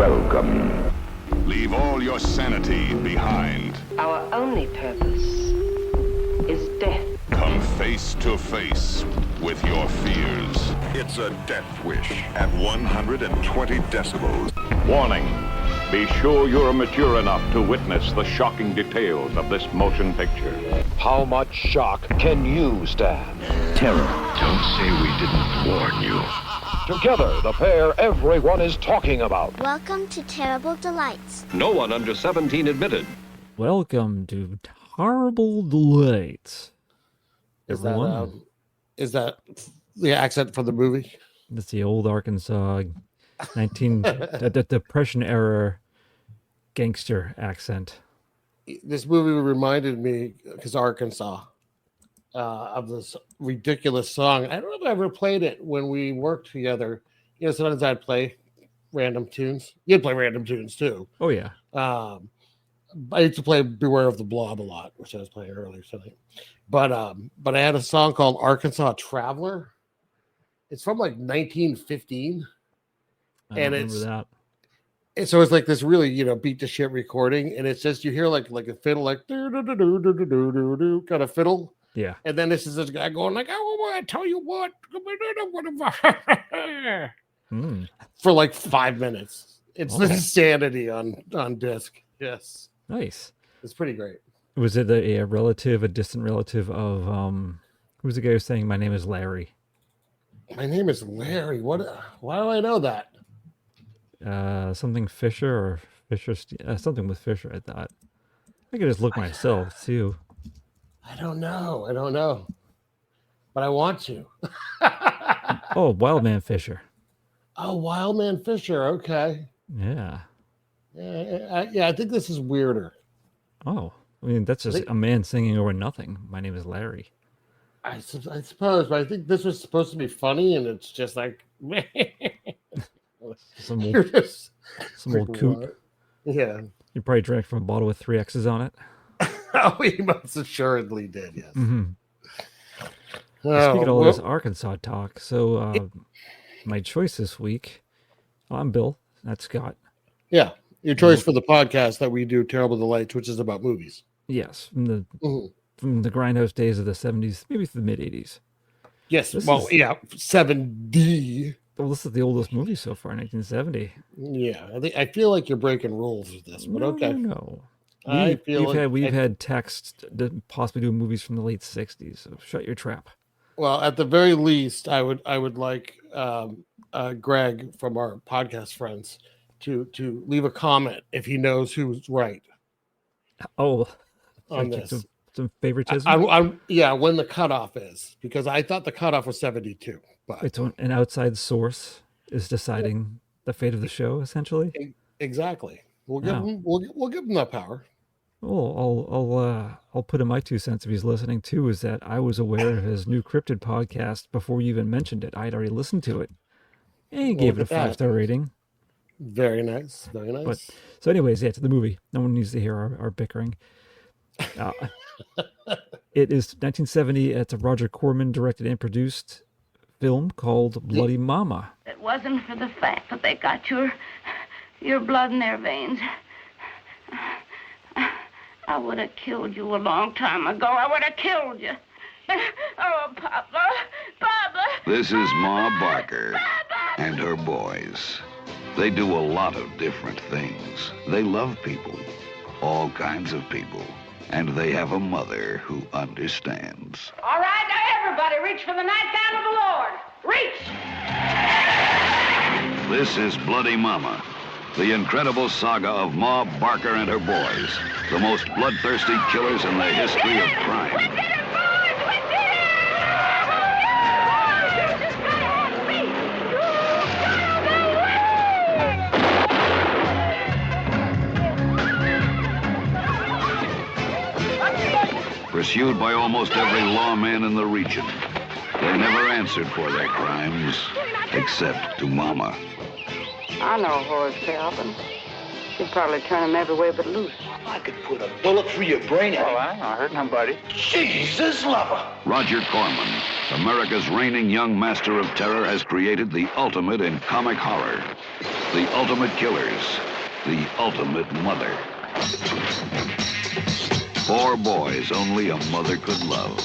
welcome. Leave all your sanity behind. Our only purpose is death. Come face to face with your fears. It's a death wish at 120 decibels. Warning. Be sure you're mature enough to witness the shocking details of this motion picture. How much shock can you stand? Terror. Don't say we didn't warn you. Together, the pair everyone is talking about. Welcome to Terrible Delights. No one under 17 admitted. Welcome to Terrible Delights. Is that the accent for the movie? That's the old Arkansas the Depression era gangster accent. This movie reminded me, because Arkansas, of this ridiculous song. I don't know if I ever played it when we worked together. You know, sometimes I'd play random tunes. You'd play random tunes too. Oh yeah. I used to play Beware of the Blob a lot, which I was playing earlier tonight. But I had a song called Arkansas Traveler. It's from like 1915. And it's that. So it's like this really, beat to shit recording, and it's just you hear like a fiddle, like kind of fiddle. Yeah. And then this is this guy going like, "Oh, I tell you what," for like 5 minutes. It's insanity on disc. Yes. Nice. It's pretty great. Was it a distant relative of who's the guy who's saying my name is Larry? My name is Larry. Why do I know that? Something Fisher or Fisher, something with Fisher. I thought I could just look myself too. I don't know, but I want to. Oh, Wildman Fisher. Oh, Wildman Fisher. Okay. Yeah. Yeah. I think this is weirder. Oh, I mean that's just a man singing over nothing. My name is Larry. I suppose, but I think this was supposed to be funny, and it's just like some old coot. Yeah. You probably drank from a bottle with 3 X's on it. Oh, he most assuredly did, yes. Mm-hmm. Speaking of all this Arkansas talk, so my choice this week, I'm Bill, that's Scott. Yeah, your choice for the podcast that we do, Terrible Delights, which is about movies. Yes, from the Grindhouse days of the 70s, maybe the mid-80s. Yes, 7D. Well, this is the oldest movie so far, 1970. Yeah, I feel like you're breaking rules with this, but okay. No. We've had texts to possibly do movies from the late 60s, so shut your trap. Well, at the very least, I would like Greg from our podcast friends to leave a comment if he knows who's right. Oh, on this. Some favoritism? When the cutoff is, because I thought the cutoff was 72. But it's an outside source is deciding the fate of the show, essentially. Exactly. We'll give him that power. Well, I'll put in my 2 cents if he's listening too. Is that I was aware of his new Cryptid podcast before you even mentioned it. I'd already listened to it, and he gave it a 5-star rating. Very nice, very nice. But so, anyways, to the movie. No one needs to hear our bickering. It is 1970. It's a Roger Corman directed and produced film called Bloody Mama. It wasn't for the fact that they got your blood in their veins. I would have killed you a long time ago. I would have killed you. Oh, Papa. This is Ma Barker and her boys. They do a lot of different things. They love people, all kinds of people. And they have a mother who understands. All right, now everybody reach for the nightgown of the Lord. Reach! This is Bloody Mama, the incredible saga of Ma Barker and her boys, the most bloodthirsty killers in the history of crime. We did it, boys! We did it! Pursued by almost every lawman in the region, they never answered for their crimes, except to Mama. I know Horace Calvin. He'd probably turn him every way but loose. I could put a bullet through your brain. Oh, I hurt nobody. Jesus lover. Roger Corman, America's reigning young master of terror, has created the ultimate in comic horror. the ultimate killers, the ultimate mother. 4 boys only a mother could love.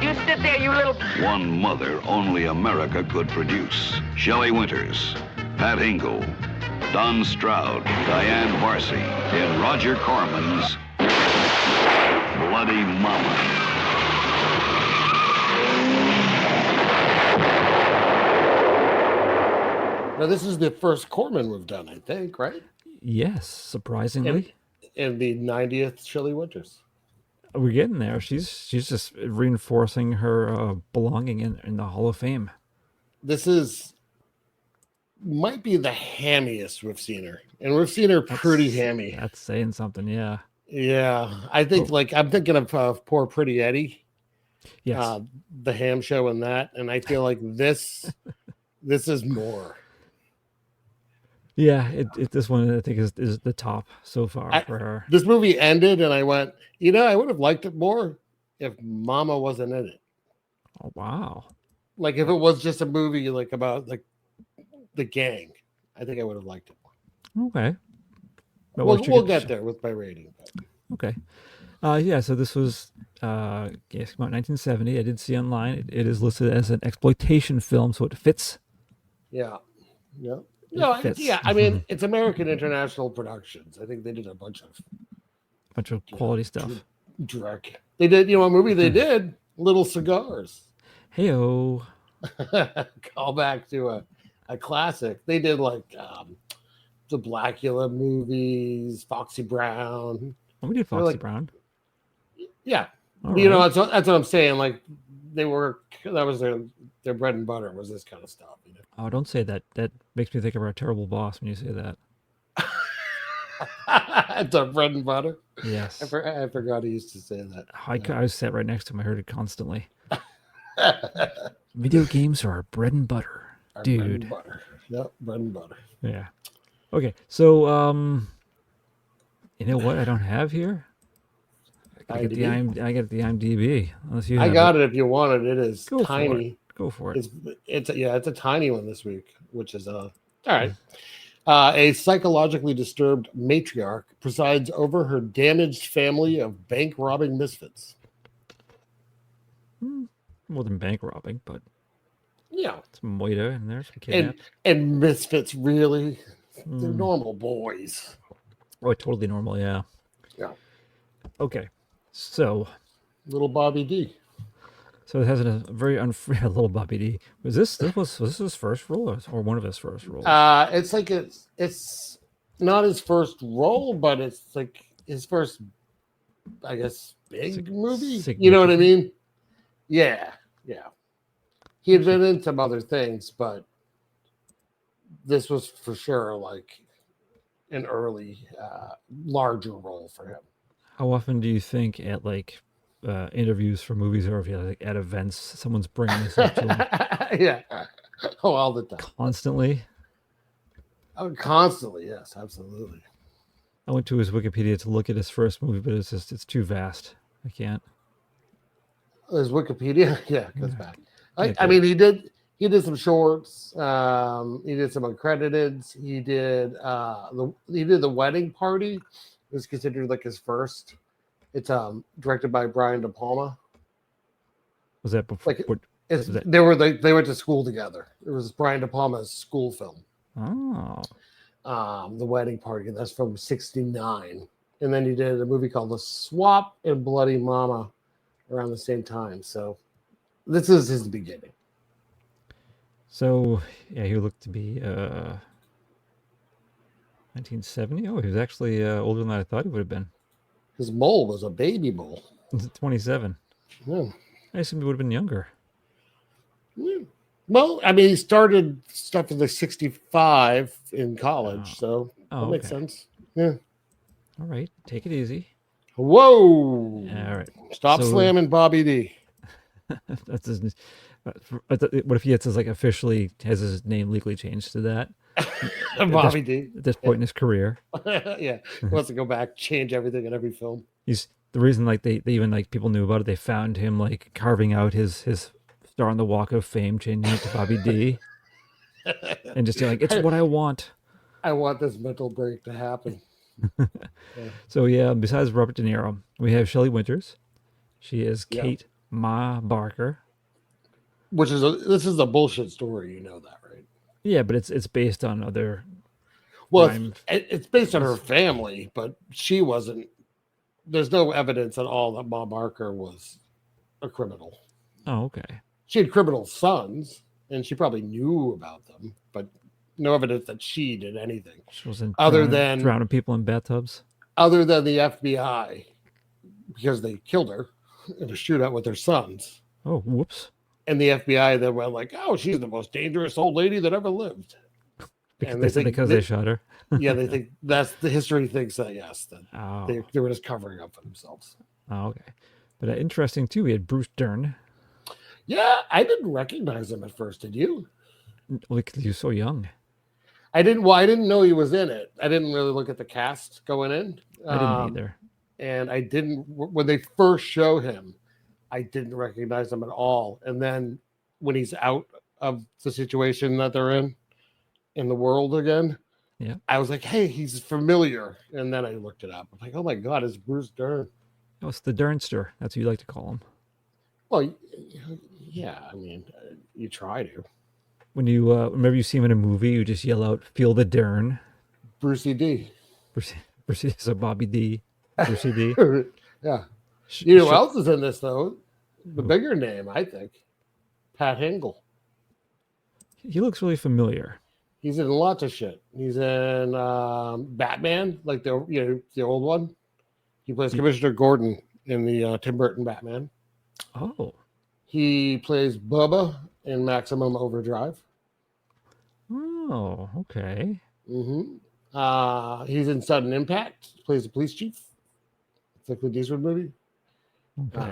You sit there, you little... 1 mother only America could produce. Shelley Winters, Pat Hingle, Don Stroud, Diane Varsi in Roger Corman's Bloody Mama. Now, this is the first Corman we've done, I think, right? Yes, surprisingly. And the 90th Shelley Winters. We're getting there. She's just reinforcing her belonging in the Hall of Fame. This might be the hammiest we've seen her. And we've seen her pretty hammy. That's saying something, yeah. Yeah. I think, I'm thinking of Poor Pretty Eddie. Yes. The ham show and that. And I feel like this is more. Yeah, this one I think is the top so far for her. This movie ended, and I went, I would have liked it more if Mama wasn't in it. Oh wow! Like if it was just a movie about the gang, I think I would have liked it more. Okay, we'll get there with my rating. Okay, yeah. So this was came out in 1970. I did see online it is listed as an exploitation film, so it fits. Yeah. No, I mean, it's American International Productions. I think they did a bunch of quality stuff. Direct. They did, what movie they did? Little Cigars. Hey-o. Call back to a classic. They did the Blackula movies, Foxy Brown. Oh, we did Foxy Brown. Yeah. Right. That's what I'm saying. That was their bread and butter was this kind of stuff. Oh, don't say that. That makes me think of our terrible boss when you say that. It's our bread and butter. Yes. I forgot he used to say that. I sat right next to him. I heard it constantly. Video games are our bread and butter, dude. Bread and butter. Yep, bread and butter. Yeah. Okay, so you know what I don't have here? I get the IMDb. Unless you I got it if you want it. It is tiny. Go for it. It's a tiny one this week, which is all right. A psychologically disturbed matriarch presides over her damaged family of bank robbing misfits. More than bank robbing, but yeah, some moida in there, some kidnap. And misfits really, they're normal boys. Oh, totally normal, yeah. Yeah. Okay, so little Bobby D. So it has a very unfair little Bobby D. Was this his first role or one of his first roles? It's not his first role, but it's his first, I guess, big movie. You know what I mean? Yeah. He had been in some other things, but this was for sure an early, larger role for him. How often do you think at interviews for movies or if you're at events, someone's bringing this up to him? Yeah. Oh, all the time. Constantly? Oh, constantly, yes, absolutely. I went to his Wikipedia to look at his first movie, but it's too vast. I can't. His Wikipedia? Yeah, it goes back. I mean, he did some shorts. He did some uncredited. He did the Wedding Party. It was considered his first. It's directed by Brian De Palma. Was that before? They went to school together. It was Brian De Palma's school film. Oh. The Wedding Party. That's from '69. And then he did a movie called The Swap and Bloody Mama around the same time. So this is his beginning. So yeah, he looked to be 1970. Oh, he was actually older than I thought he would have been. His mole was a baby mole. 27. Yeah. I assumed he would have been younger. Yeah. Well, I mean, he started stuff in 65 in college, so that makes sense. Yeah. All right. Take it easy. Whoa. All right. Stop slamming Bobby D. That's his. What if he has officially has his name legally changed to that? Bobby D. At this point in his career. Yeah. He wants to go back, change everything in every film. He's the reason they even people knew about it. They found him carving out his star on the Walk of Fame, changing it to Bobby D. and just like, it's what I want. I want this mental break to happen. So yeah, besides Robert De Niro, we have Shelley Winters. She is Kate Ma Barker. Which is this is a bullshit story, you know that, right? Yeah, but it's based on other. Well, it's based on her family, but she wasn't. There's no evidence at all that Ma Barker was a criminal. Oh, okay. She had criminal sons, and she probably knew about them, but no evidence that she did anything. She wasn't other than drowning people in bathtubs. Other than the FBI, because they killed her in a shootout with her sons. Oh, whoops! And the FBI then went like, "Oh, she's the most dangerous old lady that ever lived." Because they shot her. Yeah, they think that's the history thinks that yes, that they were just covering up for themselves. Oh, okay. But interesting too. We had Bruce Dern. Yeah, I didn't recognize him at first. Did you? Well, because he was so young. I didn't. Well, I didn't know he was in it. I didn't really look at the cast going in. I didn't either. And I didn't when they first show him. I didn't recognize him at all. And then when he's out of the situation that they're in the world again, I was like, "Hey, he's familiar." And then I looked it up. I'm like, "Oh my god, it's Bruce Dern." Oh, it's the Dernster. That's what you like to call him. Well, yeah. I mean, you try to. When you whenever you see him in a movie, you just yell out, "Feel the Dern." Brucey D. Brucey is a Bobby D. Brucey D. Yeah. You know who else is in this though? The bigger name, I think. Pat Hingle. He looks really familiar. He's in lots of shit. He's in Batman, like the old one. He plays Commissioner Gordon in the Tim Burton Batman. Oh. He plays Bubba in Maximum Overdrive. Oh, okay. Mm-hmm. He's in Sudden Impact. He plays the police chief. It's like the Clint Eastwood movie. Okay.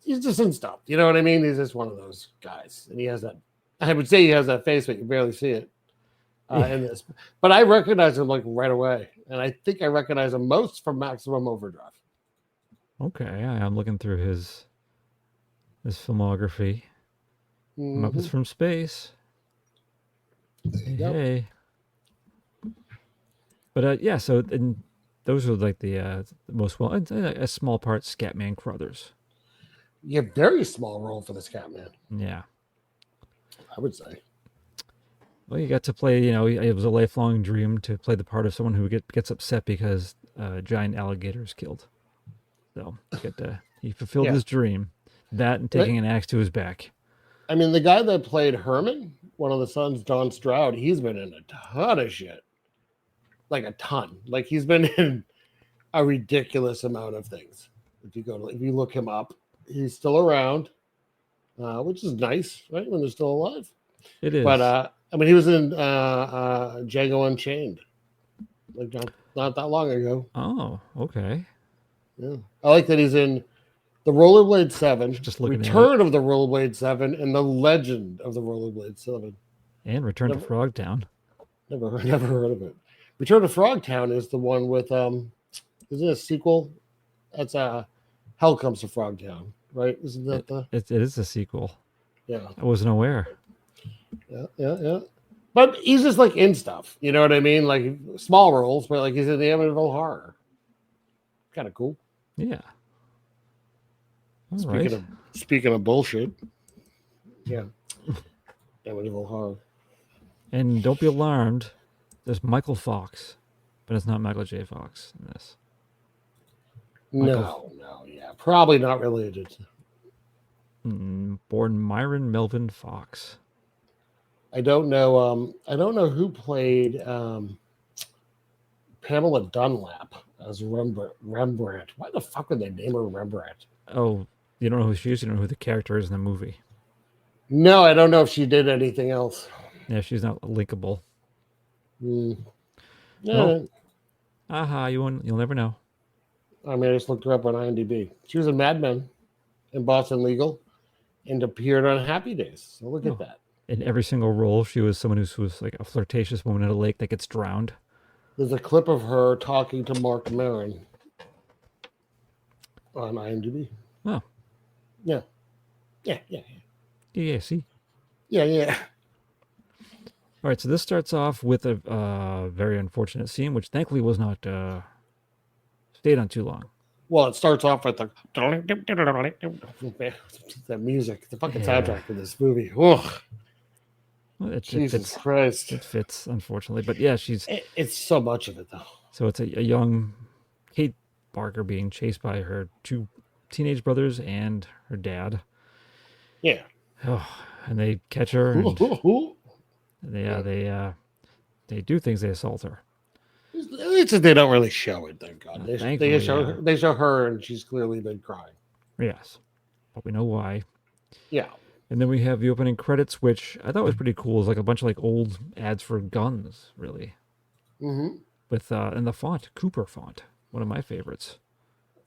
He's just in stuff. You know what I mean? He's just one of those guys. And he has that, I would say he has that face, but you can barely see it in this. But I recognize him like right away. And I think I recognize him most from Maximum Overdrive. Okay. I'm looking through his filmography. Muppets from Space. Hey. But yeah, so and those are like the most well, a small part, Scatman Crothers. Yeah, very small role for the Scatman. Yeah, I would say. Well, you got to play. It was a lifelong dream to play the part of someone who gets upset because a giant alligator is killed. So he fulfilled his dream. That and taking an axe to his back. I mean, the guy that played Herman, one of the sons, Don Stroud, he's been in a ton of shit. Like a ton. Like he's been in a ridiculous amount of things. If you look him up, he's still around, which is nice, right? When they're still alive. It is. But I mean, he was in Django Unchained, like not that long ago. Oh, okay. Yeah, I like that he's in the Rollerblade 7, Just looking Return of the Rollerblade 7, and the Legend of the Rollerblade 7, and Return to Frogtown. Never heard of it. Return to Frogtown is the one with isn't it a sequel? That's Hell Comes to Frogtown, right? Isn't that it is a sequel? Yeah, I wasn't aware. Yeah. But he's just like in stuff, you know what I mean? Like small roles, but like he's in the Amityville Horror. Kind of cool. Yeah. Speaking of bullshit, yeah, Amityville Horror. And don't be alarmed. There's Michael Fox, but it's not Michael J. Fox in this. No, yeah, probably not related. Born Myron Melvin Fox. I don't know. I don't know who played Pamela Dunlap as Rembrandt. Why the fuck would they name her Rembrandt? Oh, you don't know who she is. You don't know who the character is in the movie. No, I don't know if she did anything else. Yeah, she's not linkable. Yeah. Well, you'll never know. I mean, I just looked her up on IMDb. She was in Mad Men and Boston Legal and appeared on Happy Days. So look at that. In every single role, she was someone who was like a flirtatious woman at a lake that gets drowned. There's a clip of her talking to Mark Maron on IMDb. Oh. Yeah. Yeah, see? Yeah. All right, so this starts off with a very unfortunate scene, which thankfully was not stayed on too long. Well, it starts off with the that music, the fucking soundtrack of this movie. Ugh. Well, Jesus Christ. It fits, unfortunately. But yeah, it's so much of it, though. So it's a young Kate Barker being chased by her 2 teenage brothers and her dad. Yeah. Oh, and they catch her. And they do things. They assault her. It's just they don't really show it, thank God. They show her, and she's clearly been crying. Yes. But we know why. Yeah. And then we have the opening credits, which I thought was pretty cool. It's like a bunch of like old ads for guns, really. Mm-hmm. With and the font, Cooper font, one of my favorites.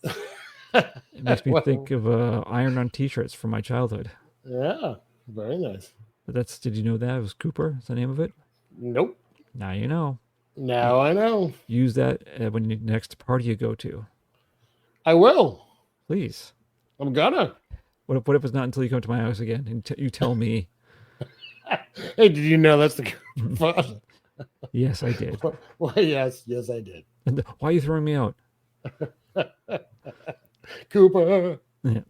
It makes me think of iron-on T-shirts from my childhood. Yeah, very nice. But did you know that it was Cooper? Is the name of it? Nope. Now you know. Now I know. Use that when you next party you go to. I will. Please. I'm gonna. What if it's not until you come to my house again and you tell me? Hey, did you know that's the font? Yes, I did. Well, yes, I did. And why are you throwing me out? Cooper. Yeah.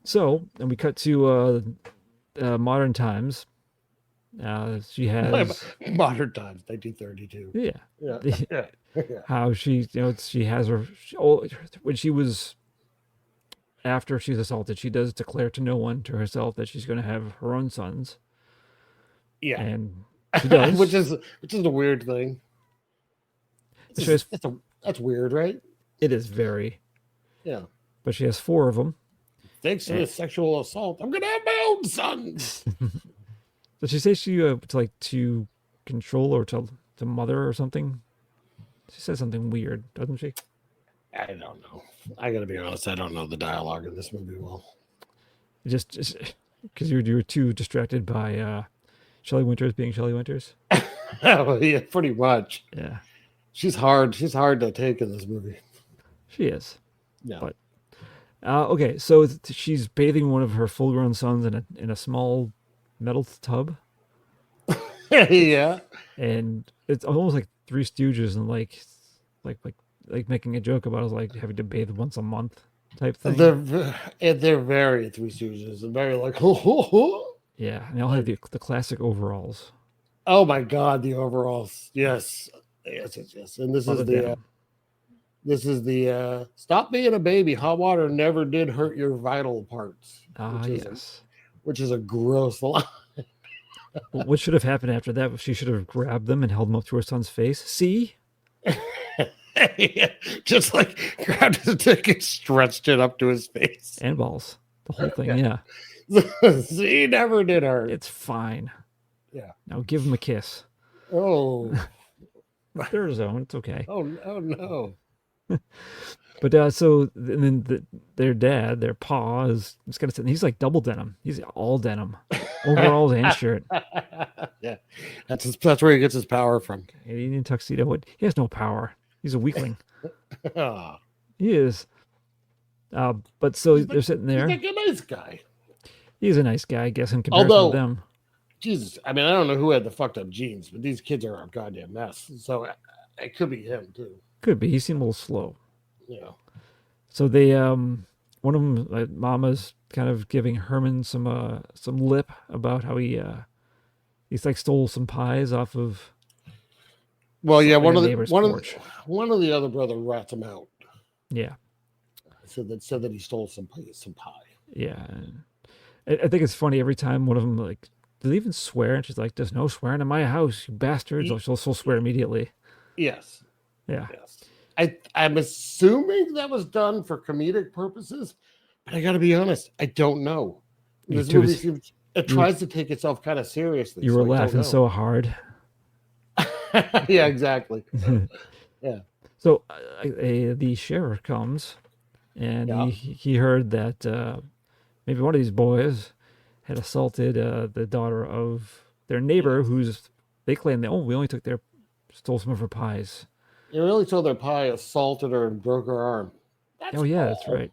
So, and we cut to modern times. She has modern times, 1932. Yeah. How she has her when she was after she's assaulted, she does declare to no one, to herself, that she's going to have her own sons. Yeah, and she does, which is a weird thing. That's weird, right? It is very. Yeah, but she has 4 of them. Thanks to the sexual assault, I'm going to have my own sons. Does she say she to control or to mother or something? She says something weird, doesn't she? I don't know. I got to be honest. I don't know the dialogue in this movie well. Just because you were too distracted by Shelley Winters being Shelley Winters. Oh, yeah, pretty much. Yeah, she's hard. She's hard to take in this movie. She is. Yeah. But okay, so she's bathing one of her full-grown sons in a small metal tub. Yeah. And it's almost like Three Stooges and like making a joke about it, like having to bathe once a month type thing. They're very Three Stooges and very like yeah, and they all have the classic overalls. Oh my God, the overalls. Yes. And this is the stop being a baby. Hot water never did hurt your vital parts. Which is a gross line. What should have happened after that? She should have grabbed them and held them up to her son's face. See? Yeah, just like grabbed his dick and stretched it up to his face. And balls. The whole thing, yeah. See, never did hurt. It's fine. Yeah. Now give him a kiss. Oh. Third zone. It's okay. Oh no. But so and then their dad, their pa, is gonna sit. He's like double denim. He's all denim, overalls and shirt. Yeah, that's where he gets his power from. Canadian tuxedo. He has no power. He's a weakling. He is. But so they're sitting there. He's like a nice guy. He's a nice guy, I guess, in comparison to them. Jesus, I mean, I don't know who had the fucked up genes, but these kids are a goddamn mess. So it could be him too. Could be. He seemed a little slow. Yeah. So they, one of them, Mama's kind of giving Herman some lip about how he's like stole some pies off of. Well, yeah, one of the other brother rats him out. Yeah. Said that he stole some pie. Yeah, I think it's funny every time one of them like, do they even swear? And she's like, "There's no swearing in my house, you bastards!" She'll swear immediately. Yes. Yeah. Yes. I'm assuming that was done for comedic purposes, but I got to be honest, I don't know. This movie tries to take itself kind of seriously. You were laughing so hard. Yeah, exactly. Yeah. So the sheriff comes, and he heard that maybe one of these boys had assaulted the daughter of their neighbor, they claim we only stole some of her pies. They really told their pie assaulted her and broke her arm. That's right.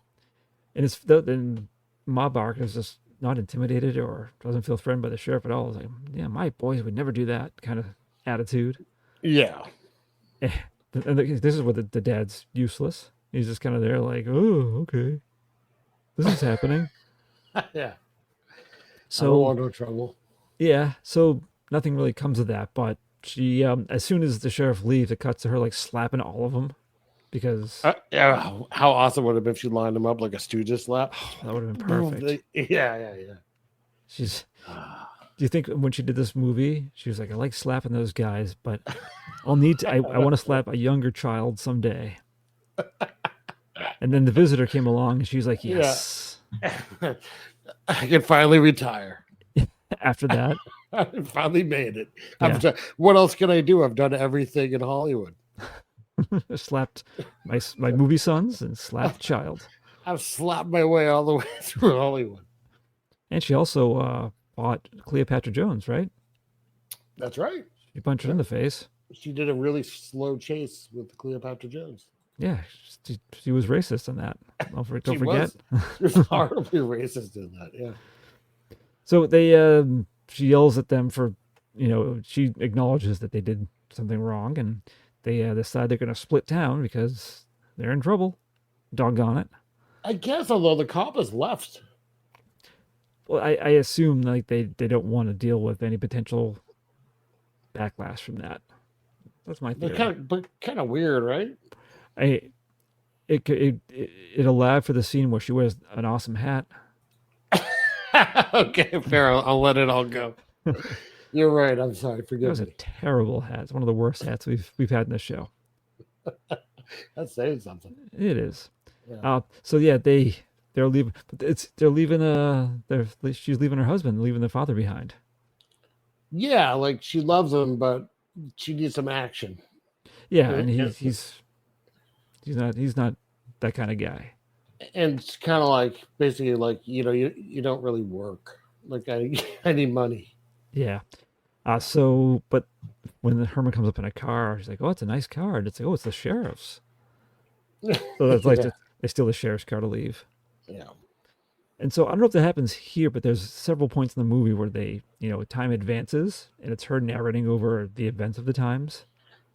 And then Ma Barker is just not intimidated or doesn't feel threatened by the sheriff at all. It's like, yeah, my boys would never do that kind of attitude. Yeah. And this is where the dad's useless. He's just kind of there like, oh, okay. This is happening. Yeah. So I don't want no trouble. Yeah, so nothing really comes of that, but she, as soon as the sheriff leaves, it cuts to her like slapping all of them because Yeah, how awesome would it have been if she lined them up like a Stooges slap? that would have been perfect. Yeah. She's. Do you think when she did this movie, she was like, I like slapping those guys, but I'll need to. I want to slap a younger child someday. And then the visitor came along, and she's like, yes. Yeah. I can finally retire. After that, I finally made it. Yeah. What else can I do? I've done everything in Hollywood. slapped my movie sons and slapped child. I've slapped my way all the way through Hollywood. And she also bought Cleopatra Jones, right? That's right. She punched her in the face. She did a really slow chase with Cleopatra Jones. Yeah, she was racist in that. Don't forget. She was horribly racist in that. Yeah. So they, she yells at them for, she acknowledges that they did something wrong, and they decide they're going to split town because they're in trouble. Doggone it. I guess, although the cop has left. Well, I assume like they don't want to deal with any potential backlash from that. That's my theory. But kind of weird, right? It allowed for the scene where she wears an awesome hat. Okay, fair. I'll let it all go. You're right. I'm sorry. Forgive me. It was a terrible hat. It's one of the worst hats we've had in this show. That's saying something. It is. Yeah. So yeah, they're leaving. They're leaving. She's leaving her husband, leaving their father behind. Yeah, like she loves him, but she needs some action. Yeah, and he's not that kind of guy. And it's kind of like basically like you don't really work. Like I need money. Yeah. But when the Herman comes up in a car, she's like, "Oh, it's a nice car." And it's like, "Oh, it's the sheriff's." So that's like they steal the sheriff's car to leave. Yeah. And so I don't know if that happens here, but there's several points in the movie where they, time advances and it's her narrating over the events of the times.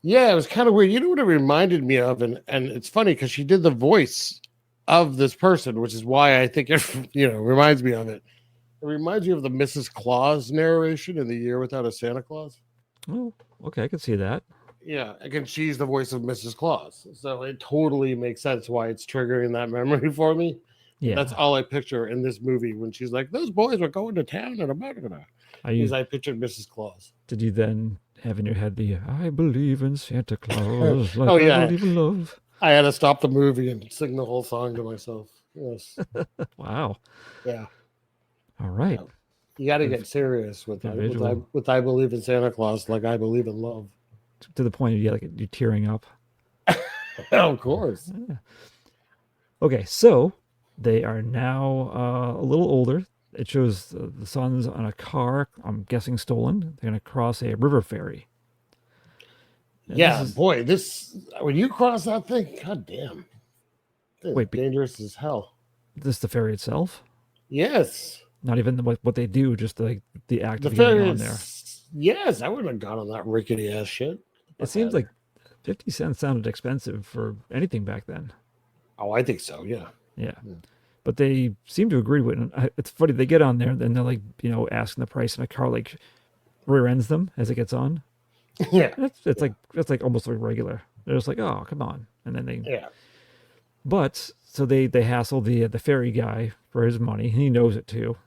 Yeah, it was kind of weird. You know what it reminded me of, and it's funny because she did the voice of this person, which is why I think it reminds me of it. It reminds me of the Mrs. Claus narration in The Year Without a Santa Claus. Oh, okay, I can see that. Yeah, again, she's the voice of Mrs. Claus, so it totally makes sense why it's triggering that memory for me. Yeah, that's all I picture in this movie when she's like, "Those boys were going to town and I pictured Mrs. Claus. Did you then have in your head the "I believe in Santa Claus"? Like Oh yeah, I believe in love. I had to stop the movie and sing the whole song to myself. Yes. Wow. Yeah. All right. You got to get serious with I believe in Santa Claus, like I believe in love. To the point of you're tearing up. Of course. Yeah. Okay, so they are now a little older. It shows the son's on a car, I'm guessing stolen. They're going to cross a river ferry. And yeah, boy, when you cross that thing, god damn. It's dangerous as hell. This the ferry itself? Yes. Not even what they do, just like the act of getting on there. Yes, I wouldn't have gone on that rickety ass shit. It seems like 50 cents sounded expensive for anything back then. Oh, I think so, yeah. Yeah. But they seem to agree with it. It's funny, they get on there, and they're like, asking the price, and a car like rear ends them as it gets on. Yeah. It's like almost like regular. They're just like, oh, come on. And then they. Yeah. But so they hassle the ferry guy for his money, and he knows it too.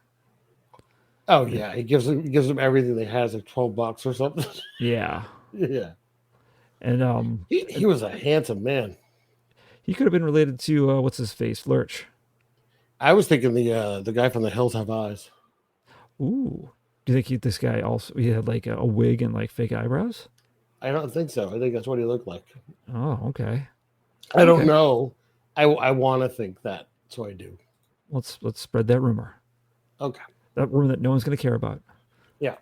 Oh yeah, he gives them everything they has, like $12 or something. Yeah. Yeah. And he was a handsome man. He could have been related to what's his face, Lurch. I was thinking the guy from The Hills Have Eyes. Ooh. Do you think this guy also he had like a wig and like fake eyebrows? I don't think so. I think that's what he looked like. Oh, okay. I don't know. I want to think that, so I do. Let's spread that rumor. Okay. That rumor that no one's going to care about. Yeah.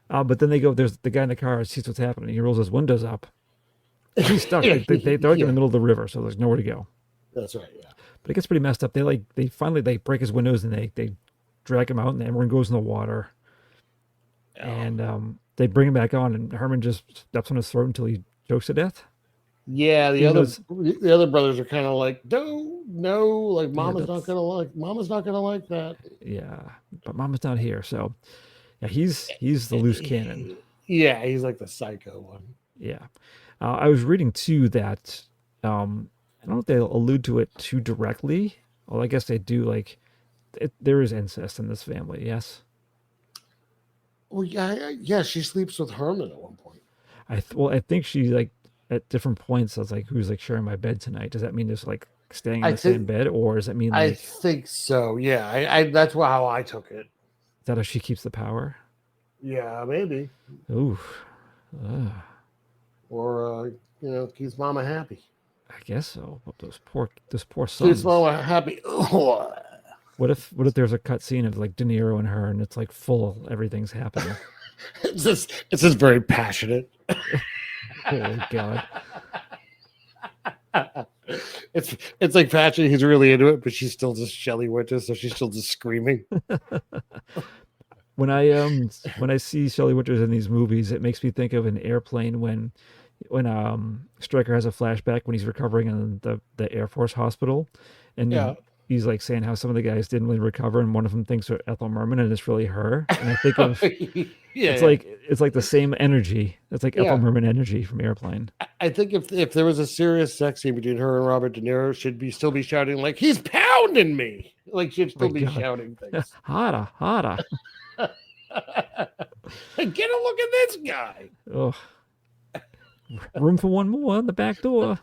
But then there's the guy in the car sees what's happening. He rolls his windows up. He's stuck. They're like in the middle of the river, so there's nowhere to go. That's right, yeah. But it gets pretty messed up. They finally break his windows and they drag him out, and everyone goes in the water. And they bring him back on, and Herman just steps on his throat until he chokes to death. Yeah, the other brothers are kind of like, no, like Mama's not gonna like that. Yeah, but Mama's not here, so yeah, he's the loose cannon. Yeah, he's like the psycho one. Yeah, I was reading too that I don't know if they allude to it too directly. Well, I guess they do. Like, there is incest in this family. Yes. Well, yeah, she sleeps with Herman at one point. I think she like at different points. I was like, who's like sharing my bed tonight? Does that mean just like staying in the same bed, or does that mean? Like, I think so. Yeah, I that's how I took it. Is that how she keeps the power? Yeah, maybe. Ooh. Or keeps Mama happy. I guess so. But those poor sons. Keeps Mama happy. What if there's a cut scene of like De Niro and her, and it's like full, everything's happening. It's just very passionate. Oh God. It's like passionate. He's really into it, but she's still just Shelley Winters, so she's still just screaming. When I see Shelley Winters in these movies, it makes me think of an Airplane when Stryker has a flashback when he's recovering in the Air Force hospital, and he's like saying how some of the guys didn't really recover, and one of them thinks they're Ethel Merman, and it's really her. And I think of it's like the same energy. It's like Ethel Merman energy from Airplane. I think if there was a serious sex scene between her and Robert De Niro, she'd still be shouting like, "He's pounding me!" Like she'd still be shouting things. Harder. Get a look at this guy. Oh, room for one more on the back door.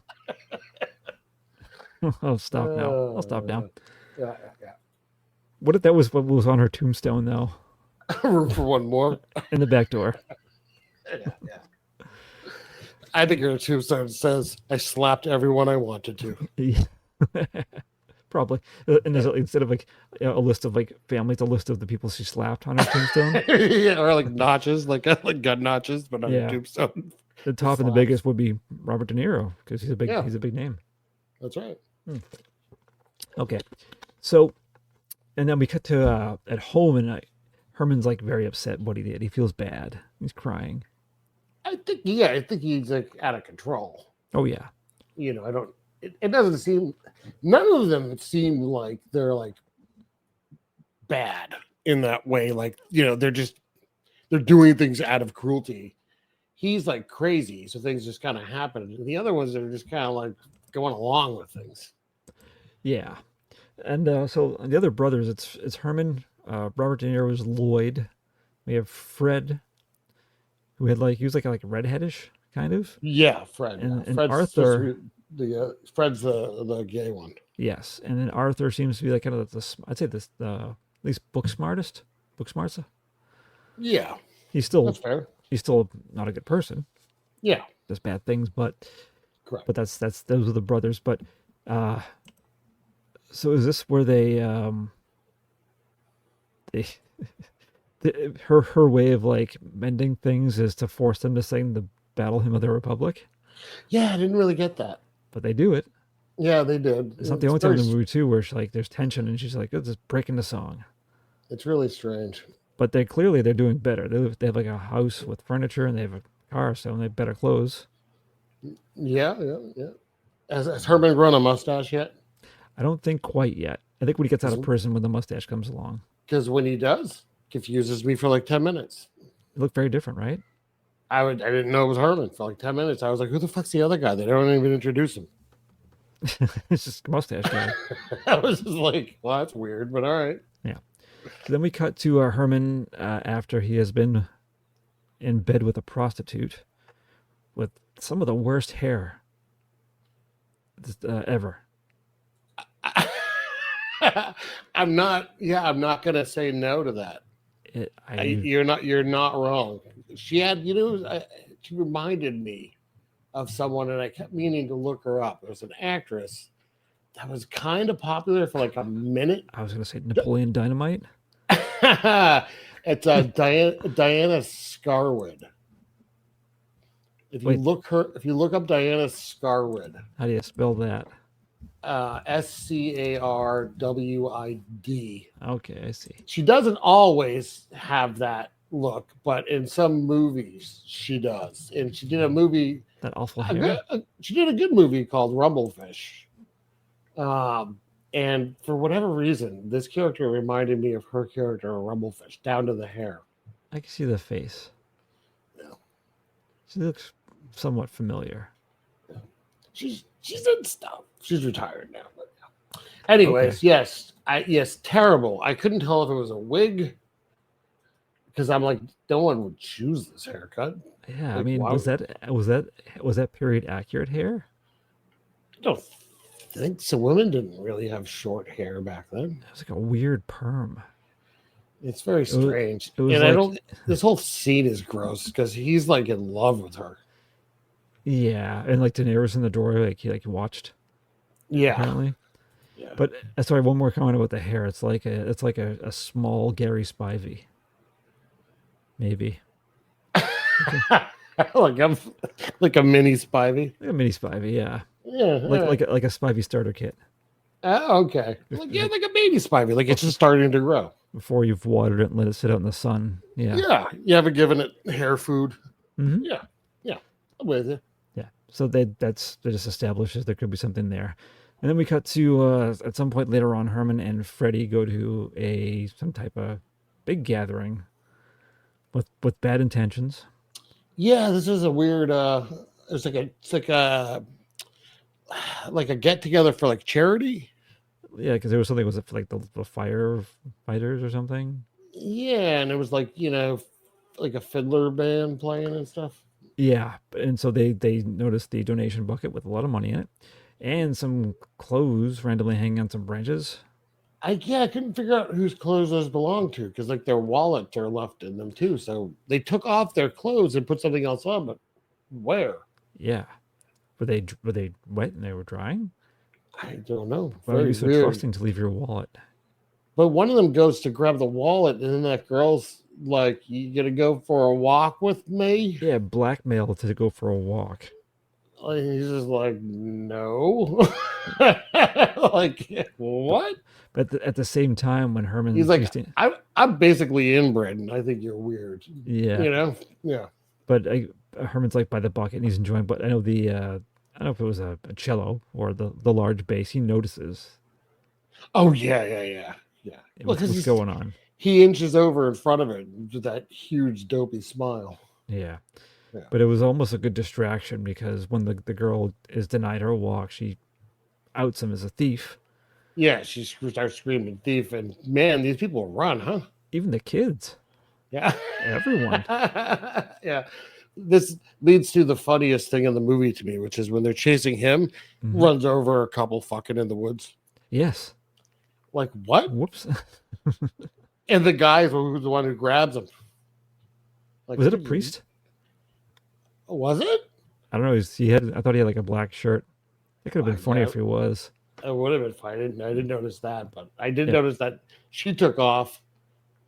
I'll stop now. I'll stop now. Yeah. What if that was what was on her tombstone, though? Room for one more in the back door. Yeah. I think her tombstone says, "I slapped everyone I wanted to." Yeah. Probably. And there's instead of like a list of like families, a list of the people she slapped on her tombstone. Yeah, or like notches, like gun notches, but on her tombstone. The top and the biggest would be Robert De Niro because he's a big name. That's right. Okay, so and then we cut to at home, and Herman's like very upset what he did. He feels bad. He's crying. I think he's like out of control. Oh yeah. It doesn't seem. None of them seem like they're like bad in that way. Like they're doing things out of cruelty. He's like crazy, so things just kind of happen. And the other ones are just kind of like going along with things. Yeah, and so the other brothers, it's Herman, Robert De Niro is Lloyd. We have Fred, who he was like redheadish kind of. Yeah, Fred. And Fred's Arthur. Fred's the gay one. Yes, and then Arthur seems to be like kind of I'd say the at least book smarts. Yeah, that's fair. He's still not a good person. Yeah, does bad things, but correct. But those are the brothers. But so is this where they her way of like mending things is to force them to sing the Battle Hymn of the Republic? Yeah, I didn't really get that. But they do it. Yeah, they did. It's not the only time in the movie too where there's tension and she's like, "Oh, just breaking the song." It's really strange. But they're doing better. They have like a house with furniture and they have a car, so they have better clothes. Yeah. Has Herman grown a mustache yet? I don't think quite yet. I think when he gets out of prison, when the mustache comes along. Because when he does, confuses me for like 10 minutes. It looked very different, right? I didn't know it was Herman for like 10 minutes. I was like, who the fuck's the other guy? They don't even introduce him. It's just a mustache guy. I was just like, well, that's weird, but all right. Yeah. So then we cut to Herman after he has been in bed with a prostitute with some of the worst hair ever. I'm not gonna say no to that. You're not wrong. She had, she reminded me of someone, and I kept meaning to look her up. It was an actress that was kind of popular for like a minute. I was gonna say Napoleon Dynamite. It's Diana Scarwood. If you look up Diana Scarwood, how do you spell that? Scarwid. Okay, I see. She doesn't always have that look, but in some movies she does. And she did a movie. That awful hair. She did a good movie called Rumblefish. And for whatever reason, this character reminded me of her character in Rumblefish, down to the hair. I can see the face. Yeah. She looks somewhat familiar. Yeah. She's in stuff. She's retired now. But yeah. Anyways, okay. Yes, terrible. I couldn't tell if it was a wig because I'm like, no one would choose this haircut. Yeah, like, I mean, was that period accurate hair? I don't think so. Women didn't really have short hair back then. It was like a weird perm. It's very strange. It was and like, I don't. This whole scene is gross because he's like in love with her. Yeah, and like De Niro's in the doorway, like he watched. Yeah. Apparently. Yeah. But sorry, one more comment about the hair. It's like a small Gary Spivey. Maybe. like a mini Spivey. Like a mini Spivey, yeah. Yeah. Like a Spivey starter kit. Oh, okay. Like a baby Spivey. Like it's just starting to grow. Before you've watered it and let it sit out in the sun. Yeah. Yeah. You haven't given it hair food. Mm-hmm. Yeah. Yeah. I'm with you. Yeah. So that just establishes there could be something there. And then we cut to at some point later on, Herman and Freddy go to some type of big gathering with bad intentions. Yeah, this is a weird it's like a get together for like charity. Yeah, because there was something, was it for like the firefighters or something? Yeah, and it was like, like a fiddler band playing and stuff. Yeah, and so they noticed the donation bucket with a lot of money in it, and some clothes randomly hanging on some branches. I couldn't figure out whose clothes those belonged to because like their wallets are left in them too. So they took off their clothes and put something else on, but where? Yeah, were they wet and they were drying? I don't know. Why are you so trusting to leave your wallet? But one of them goes to grab the wallet, and then that girl's like, "You gonna go for a walk with me?" Yeah, blackmail to go for a walk. And he's just like, "No." Like, what? But at the same time, when Herman, he's like, I'm basically inbred, and I think you're weird. Yeah, yeah. But Herman's like by the bucket, and he's enjoying. But I know I don't know if it was a cello or the large bass. He notices. Oh yeah. What's going on? He inches over in front of it with that huge dopey smile. Yeah. But it was almost a good distraction because when the girl is denied her walk, she outs him as a thief. Yeah, she starts screaming thief, and man, these people run, huh? Even the kids. Yeah. Everyone. Yeah. This leads to the funniest thing in the movie to me, which is when they're chasing him, runs over a couple fucking in the woods. Yes. Like, what? Whoops. And the guy who's the one who grabs him. Like, was it a priest? Was it? I don't know. I thought he had like a black shirt. It could have been funny if he was. It would have been fine. I didn't notice that, but I did notice that she took off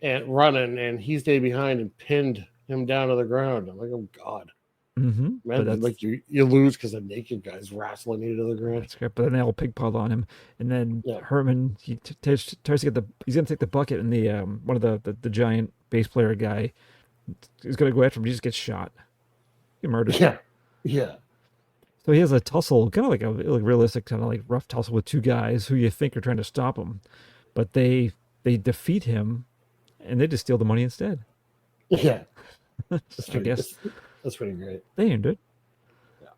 and running, and he stayed behind and pinned him down to the ground. I'm like, oh god. Mm-hmm. Man, like you lose because the naked guy's wrestling you to the ground. That's great. But then they all pigpile on him, and then Herman tries to get he's gonna take the bucket, and the one of the giant bass player guy is gonna go after him. He just gets shot. He murdered. Yeah. So he has a tussle, kind of like a realistic, kind of like rough tussle with two guys who you think are trying to stop him, but they defeat him, and they just steal the money instead. Yeah. I guess that's pretty great. They earned it. Yeah.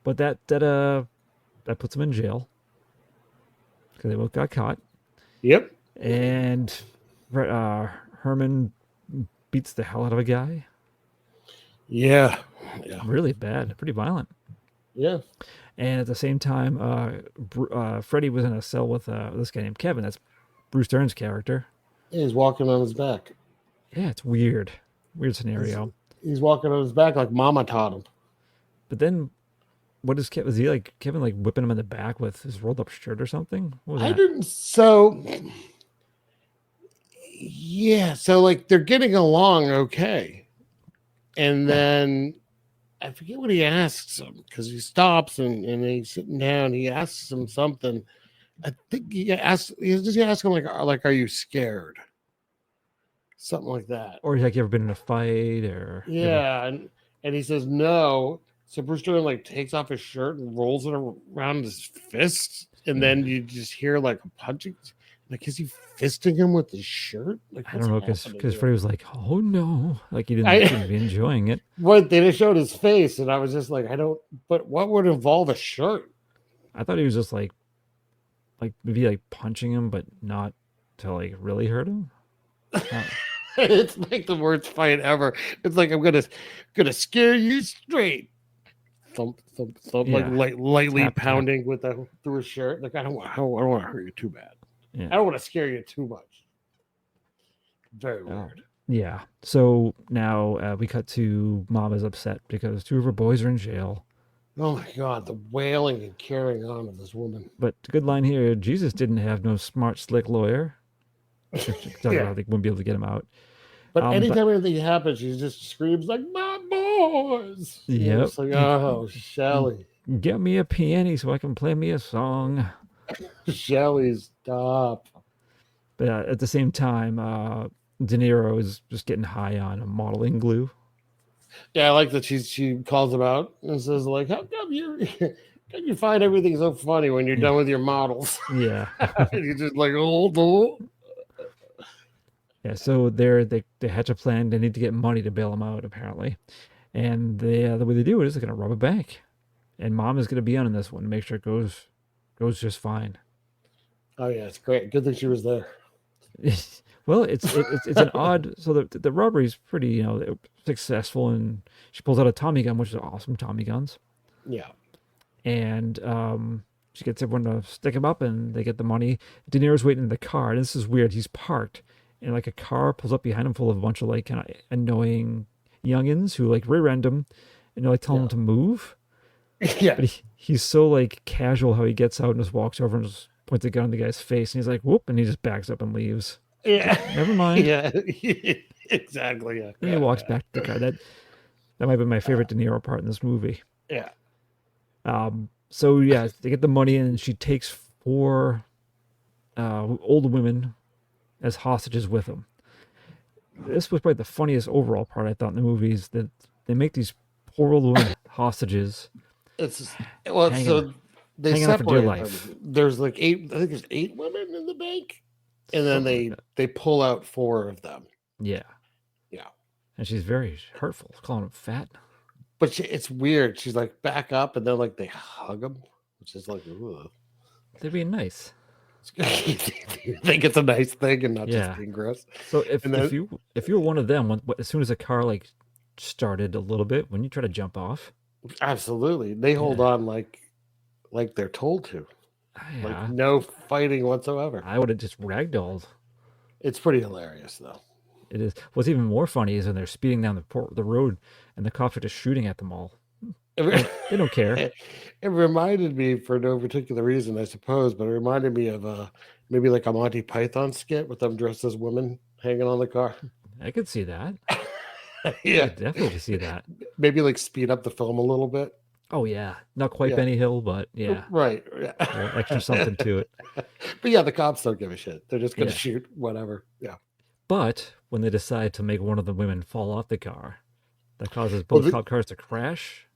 But that puts them in jail because they both got caught. Yep. And Herman beats the hell out of a guy. Yeah. Really bad. Pretty violent. Yeah. And at the same time, Freddy was in a cell with this guy named Kevin. That's Bruce Dern's character. Yeah, he's walking on his back. Yeah, it's weird. Weird scenario. He's walking on his back like Mama taught him. But then, what is Kevin? Was he like Kevin like whipping him in the back with his rolled up shirt or something? What was that? I didn't. So, yeah. So like they're getting along okay, and then I forget what he asks him because he stops and he's sitting down. He asks him something, I think he asked him like, are you scared? Something like that. Or like, you ever been in a fight or? Yeah, and he says no. So Bruce Dern like takes off his shirt and rolls it around his fist, and then you just hear like a punching. Like, is he fisting him with his shirt? Like, I don't know, because Freddie was like, "Oh no!" Like he didn't seem to be enjoying it. What they just showed his face, and I was just like, I don't. But what would involve a shirt? I thought he was just like maybe like punching him, but not to like really hurt him. It's like the worst fight ever. It's like, I'm gonna scare you straight. Thump, thump, thump, Yeah. like lightly Tap, pounding with through his shirt. Like, I don't want to hurt you too bad. Yeah. I don't want to scare you too much. Very weird. Yeah. So now we cut to Mom is upset because 2 of her boys are in jail. Oh my God, the wailing and carrying on of this woman. But good line here: Jesus didn't have no smart, slick lawyer. Yeah. They wouldn't be able to get him out. But anytime anything happens, she just screams like, "My boys!" Yep. It's like, oh, Shelley. Get me a piano so I can play me a song. Shelley, stop. But at the same time, De Niro is just getting high on modeling glue. Yeah, I like that she calls him out and says, like, how come you find everything so funny when you're done with your models? Yeah. You're just like, oh. Yeah, so they hatch a plan. They need to get money to bail him out, apparently. And the way they do it is they're going to rob a bank. And Mom is going to be on in this one to make sure it goes just fine. Oh, yeah, it's great. Good thing she was there. Well, it's an odd. So the robbery's pretty successful, and she pulls out a Tommy gun, which is awesome Tommy guns. Yeah. And she gets everyone to stick him up, and they get the money. De Niro's waiting in the car, and this is weird. He's parked, and like a car pulls up behind him full of a bunch of like kind of annoying youngins who like rear end him, and they're like telling him to move. Yeah. But he's so like casual how he gets out and just walks over and just points a gun on the guy's face, and he's like, whoop, and he just backs up and leaves. Yeah. Never mind. Yeah. Exactly. Yeah. And he walks back to the car. That might be my favorite De Niro part in this movie. Yeah. So yeah, they get the money, and she takes 4 old women as hostages with them. This was probably the funniest overall part I thought in the movie, is that they make these poor old women hostages. So they hanging on for dear separate life. them. There's like 8. I think there's 8 women in the bank, and then they pull out 4 of them. Yeah. Yeah. And she's very hurtful, calling him fat. But it's weird. She's like, back up, and then like they hug him, which is like, ugh. They're being nice. I think it's a nice thing and not just being gross. So if you were one of them, as soon as a car like started a little bit, when you try to jump off, absolutely, they hold on like they're told to, like no fighting whatsoever. I would have just ragdolled. It's pretty hilarious though. It is. What's even more funny is when they're speeding down the road and the cops are just shooting at them all. They don't care. It reminded me, for no particular reason, I suppose, but it reminded me of maybe like a Monty Python skit with them dressed as women hanging on the car. I could see that. Yeah, I could definitely see that. Maybe like speed up the film a little bit. Oh yeah, not quite Benny Hill, but yeah, right. Yeah. Extra something to it. But yeah, the cops don't give a shit. They're just gonna shoot whatever. Yeah. But when they decide to make one of the women fall off the car, that causes both cop cars to crash.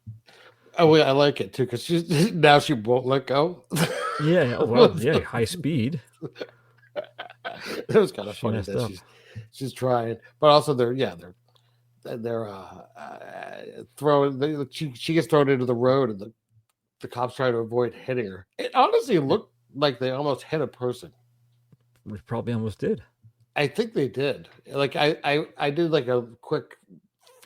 Oh, I like it too, because she won't let go. Yeah. Oh, well, yeah. High speed. It was kind of funny that she's trying, but also they're throwing. She gets thrown into the road, and the cops try to avoid hitting her. It honestly looked like they almost hit a person. We probably almost did. I think they did. Like I did like a quick,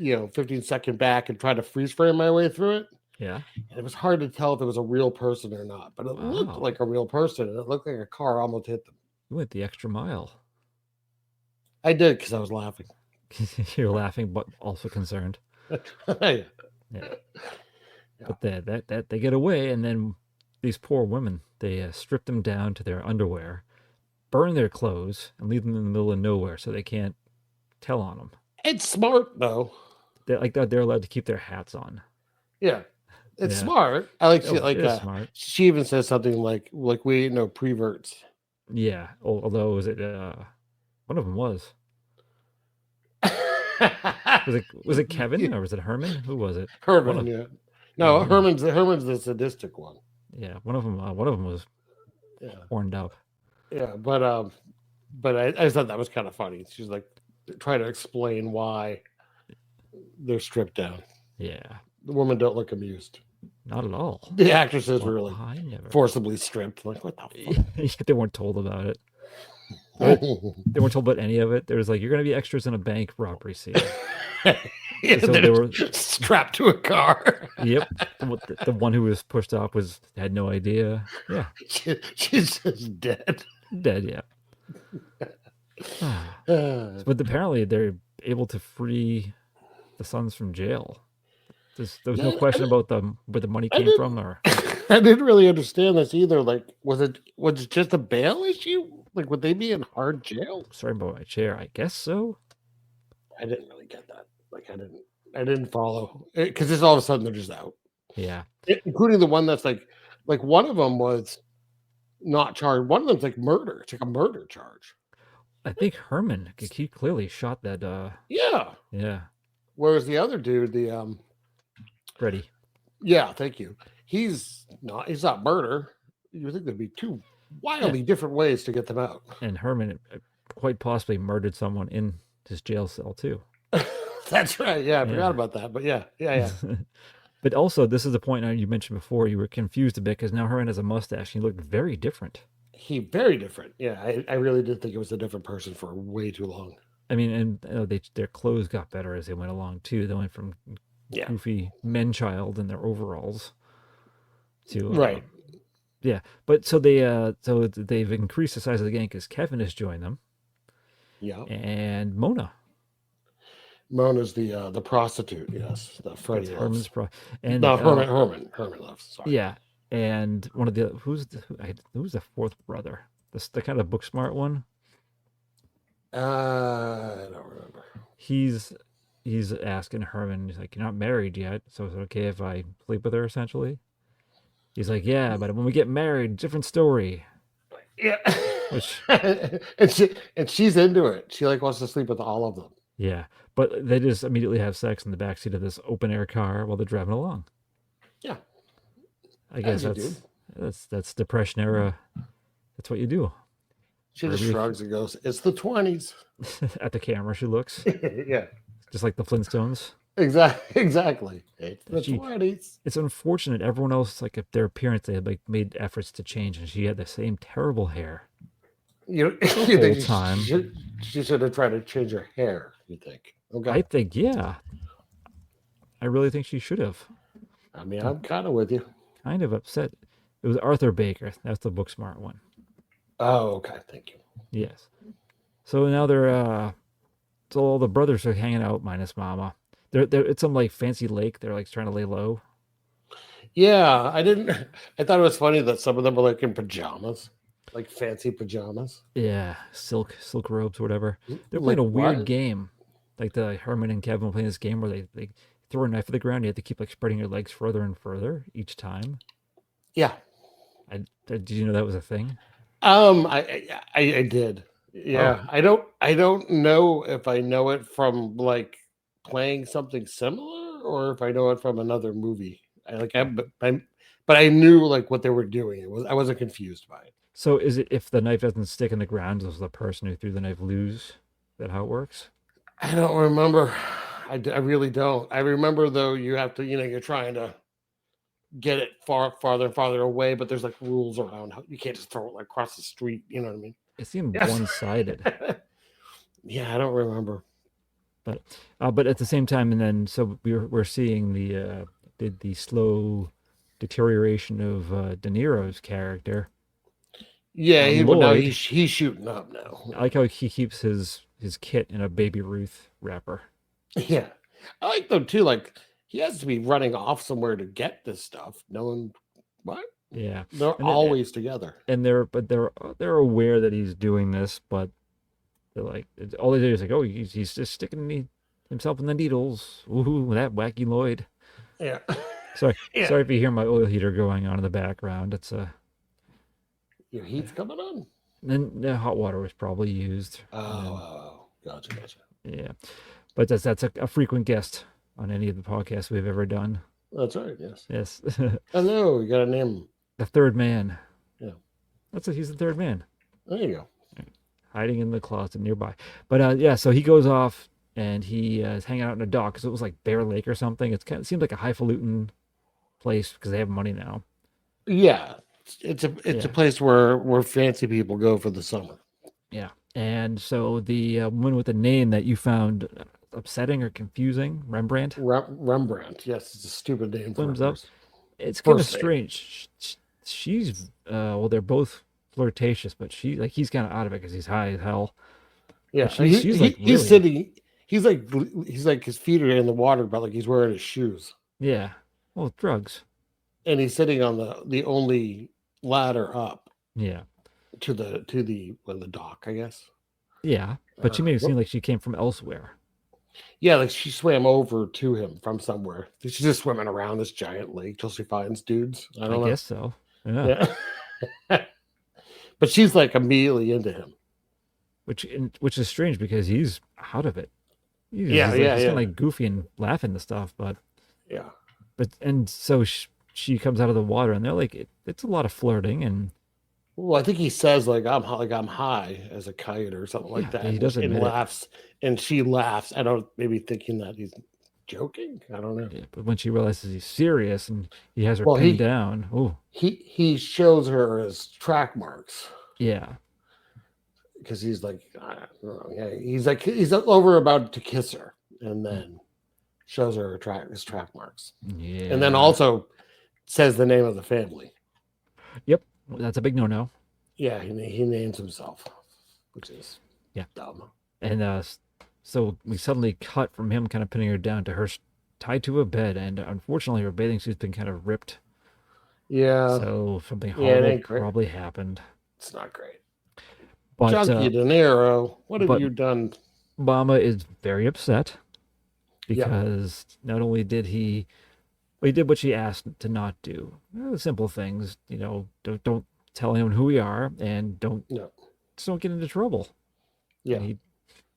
15-second back and try to freeze frame my way through it. Yeah. And it was hard to tell if it was a real person or not, but it looked like a real person, and it looked like a car almost hit them. You went the extra mile. I did, because I was laughing. You're laughing, but also concerned. Yeah. But they get away, and then these poor women, they strip them down to their underwear, burn their clothes, and leave them in the middle of nowhere so they can't tell on them. It's smart though. They're allowed to keep their hats on. Yeah, It's Yeah. smart. I like Oh, shit like it is that. smart. She even says something like we ain't no preverts. Yeah. Although was it one of them was. Was it Kevin or was it Herman? Who was it? Herman, yeah. No, Yeah, Herman's the sadistic one. Yeah, one of them was horned up. Yeah, but I just thought that was kind of funny. She's like trying to explain why they're stripped down. Yeah. The women don't look amused. Not at all. The actresses were Well, really I never. forcibly stripped. Like, what the fuck? They weren't told about it. They weren't told about any of it. There was like, you're going to be extras in a bank robbery scene. Yeah, so they were strapped to a car. Yep. The one who was pushed off had no idea. Yeah. She's just dead. Dead, yeah. But apparently they're able to free the sons from jail. There was no question about where the money came from, or I didn't really understand this either. Like, was it just a bail issue? Like, would they be in hard jail? Sorry about my chair. I guess so. I didn't really get that. Like, I didn't follow because just all of a sudden they're just out. Yeah, including the one that's like one of them was not charged. One of them's like murder. It's like a murder charge. I think Herman, he clearly shot that. Yeah. Yeah. Whereas the other dude, the Freddie. Yeah, thank you. He's not murder. You think there'd be two wildly different ways to get them out. And Herman quite possibly murdered someone in his jail cell too. That's right. Yeah, I forgot about that. But yeah. But also, this is the point you mentioned before. You were confused a bit because now Herman has a mustache. And he looked very different. Very different. Yeah, I really did think it was a different person for way too long. I mean, and their clothes got better as they went along too. They went from goofy men-child in their overalls to right. Yeah, but so they've increased the size of the gang because Kevin has joined them. Yeah, and Mona. Mona's the prostitute. Yes, the Freddie Herman's and no, Herman loves. Sorry. Yeah, and one of the who's the fourth brother? The kind of book smart one. I don't remember. He's asking Herman. He's like, "You're not married yet, so is it okay if I sleep with her?" Essentially, he's like, "Yeah, but when we get married, different story." Yeah, which and she's into it. She like wants to sleep with all of them. Yeah, but they just immediately have sex in the backseat of this open air car while they're driving along. Yeah, I guess that's Depression era. That's what you do. She just shrugs and goes, "It's the 20s." At the camera, she looks. Yeah, just like the Flintstones. Exactly. It's the 20s. It's unfortunate. Everyone else, like their appearance, they had like made efforts to change, and she had the same terrible hair. You think she should have tried to change her hair? You think? Okay. I think, yeah. I really think she should have. I mean, I'm kind of with you. Kind of upset. It was Arthur Baker. That's the book smart one. Oh, okay. Thank you. Yes. So now they're so all the brothers are hanging out minus Mama. They're at some like fancy lake. They're like trying to lay low. Yeah, I thought it was funny that some of them were like in pajamas. Like fancy pajamas. Yeah, silk robes or whatever. They're playing a weird game. Like the Herman and Kevin were playing this game where they throw a knife at the ground. You have to keep like spreading your legs further and further each time. Yeah. Did you know that was a thing? I did. Yeah. Oh. I don't know if I know it from like playing something similar or if I know it from another movie. But I knew like what they were doing. I wasn't confused by it. So is it if the knife doesn't stick in the ground, does the person who threw the knife lose? Is that how it works? I don't remember. I really don't. I remember though you have to, you're trying to get it farther and farther away, but there's like rules around how you can't just throw it like across the street. You know what I mean? It seemed one-sided. Yeah, I don't remember. But at the same time, and then so we're seeing the slow deterioration of De Niro's character. Yeah, he's shooting up now. I like how he keeps his kit in a Baby Ruth wrapper. Yeah, I like though too. Like he has to be running off somewhere to get this stuff. Knowing what? Yeah, they're always together, and they're aware that he's doing this, but they're like all they do is like, oh, he's just sticking himself in the needles. Ooh, that wacky Lloyd. Yeah. Sorry, Yeah. sorry if you hear my oil heater going on in the background. It's Your heat's coming on. then the hot water was probably used. Oh, gotcha. Yeah, but that's a frequent guest on any of the podcasts we've ever done. That's right. Yes. Yes, Hello. You got a name. the third man. Yeah. That's it. He's the third man, There you go. hiding in the closet nearby. But yeah, so he goes off and he is hanging out in a dock because it was like Bear Lake or something. It seems like a highfalutin place because they have money now. Yeah. It's a place where fancy people go for the summer. Yeah. And so the woman with the name that you found upsetting or confusing, Rembrandt, Rembrandt. Yes, it's a stupid name. swims for up. us. It's kind of First name. strange. She's well, they're both flirtatious, but he's kind of out of it because he's high as hell. Yeah, But she's like he's really- sitting. He's like his feet are in the water, but like he's wearing his shoes, Yeah. Well, drugs. and he's sitting on the only ladder up Yeah. to the dock, I guess. Yeah. But she made it seem like she came from elsewhere. Yeah, like she swam over to him from somewhere. She's just swimming around this giant lake till she finds dudes. I don't know. guess so. Yeah. Yeah. But she's like immediately into him. Which is strange because he's out of it. He's kind of like goofy and laughing and stuff, but Yeah. so she comes out of the water and they're like it's a lot of flirting and Well, I think he says like I'm high as a kite or something like Yeah, that. he does and admit it. laughs, and she laughs. I don't maybe thinking that he's joking. I don't know. yeah, but when she realizes he's serious and he has her Well, pinned down, oh He shows her his track marks yeah, because he's like I don't know, yeah, he's over about to kiss her, and then shows her his track marks, yeah, and then also says the name of the family. yep, that's a big no. Yeah, he names himself, which is dumb. And so we suddenly cut from him kind of pinning her down to her tied to a bed, and unfortunately her bathing suit's been kind of ripped. Yeah, So something it horrible ain't great. probably happened. It's not great. But Junkie De Niro, what have but- you done? Mama is very upset because not only did he did what she asked to not do. Simple things, don't tell anyone who we are and just don't get into trouble. Yeah. And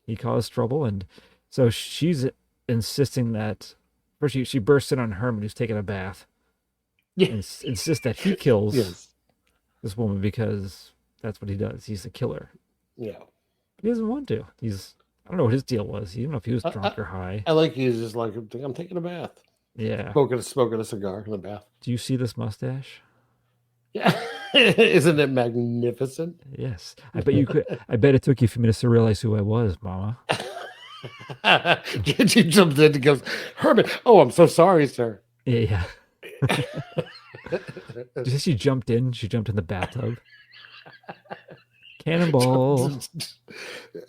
he caused trouble, and so she's insisting that first she bursts in on Herman who's taking a bath. Yeah. And insists that he kills Yes. this woman because that's what he does. He's a killer. Yeah. He doesn't want to. I don't know what his deal was. You don't know if he was drunk or high. I like he's just like I'm taking a bath. Yeah. Smoking a cigar in the bath. Do you see this mustache? Yeah. Isn't it magnificent? Yes. I bet you could. I bet it took you a few minutes to realize who I was, Mama. She jumps in and goes, Herman, oh, I'm so sorry, sir. Yeah. Just she jumped in. She jumped in the bathtub. Cannonball.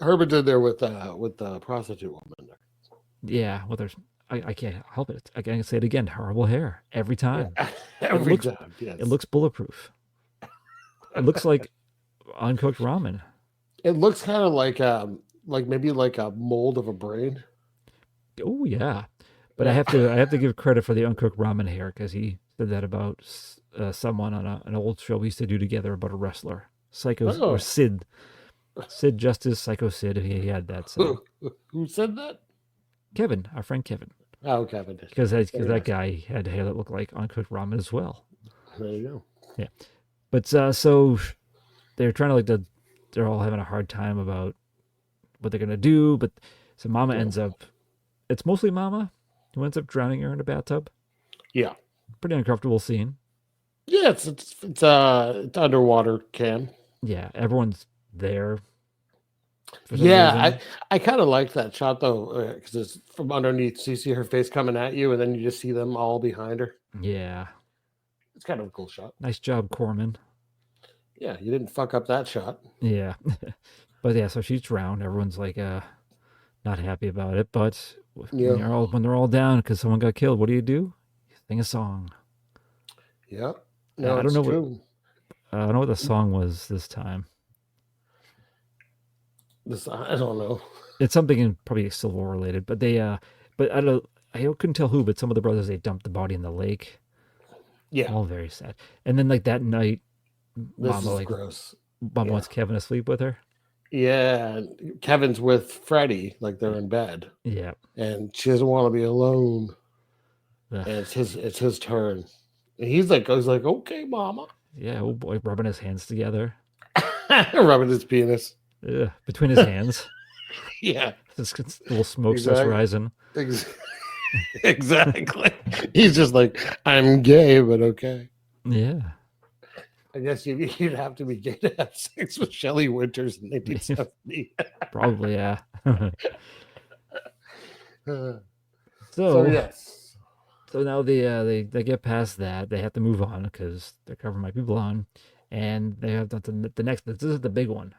Herman's in there with the prostitute woman. Yeah. Well, I can't help it. I can say it again. Horrible hair every time. Every time. Yes. It looks bulletproof. It looks like uncooked ramen. It looks kind of like maybe like a mold of a brain. Oh yeah, but I have to give credit for the uncooked ramen hair because he said that about someone on an old show we used to do together about a wrestler, or Sid Justice, Psycho Sid. He had that. So. Who said that? Kevin, our friend Kevin. Oh, Kevin. Because that guy had hair that looked like uncooked ramen as well. There you go. Yeah, but so they're trying to they're all having a hard time about what they're gonna do. But so Mama ends up. It's mostly Mama who ends up drowning her in a bathtub. Yeah. Pretty uncomfortable scene. Yeah, it's underwater cam. Yeah, everyone's there. Yeah, I kind of like that shot though, because it's from underneath. So you see her face coming at you, and then you just see them all behind her. Yeah, it's kind of a cool shot. Nice job, Corman. Yeah, you didn't fuck up that shot. Yeah, but yeah, so she's drowned. Everyone's like, not happy about it. But when they're all down because someone got killed, what do? You sing a song. Yeah, no, I don't know true. I don't know what the song was this time. I don't know. It's something probably Civil War related, but they, but I don't. I couldn't tell who, but some of the brothers, they dumped the body in the lake. Yeah. All very sad. And then like that night, This is gross. Mama wants Kevin to sleep with her. Yeah, and Kevin's with Freddie, like they're in bed. Yeah. And she doesn't want to be alone. Ugh. And it's his turn. And he's like, okay, Mama. Yeah, oh boy, rubbing his hands together. Rubbing his penis. Ugh, between his hands. Yeah. This little smoke starts rising. Exactly. He's just like, I'm gay, but okay. Yeah. I guess you'd have to be gay to have sex with Shelley Winters in 1970. Probably, yeah. So yes. So now they get past that. They have to move on because their cover might be blown, and they have the next. This is the big one.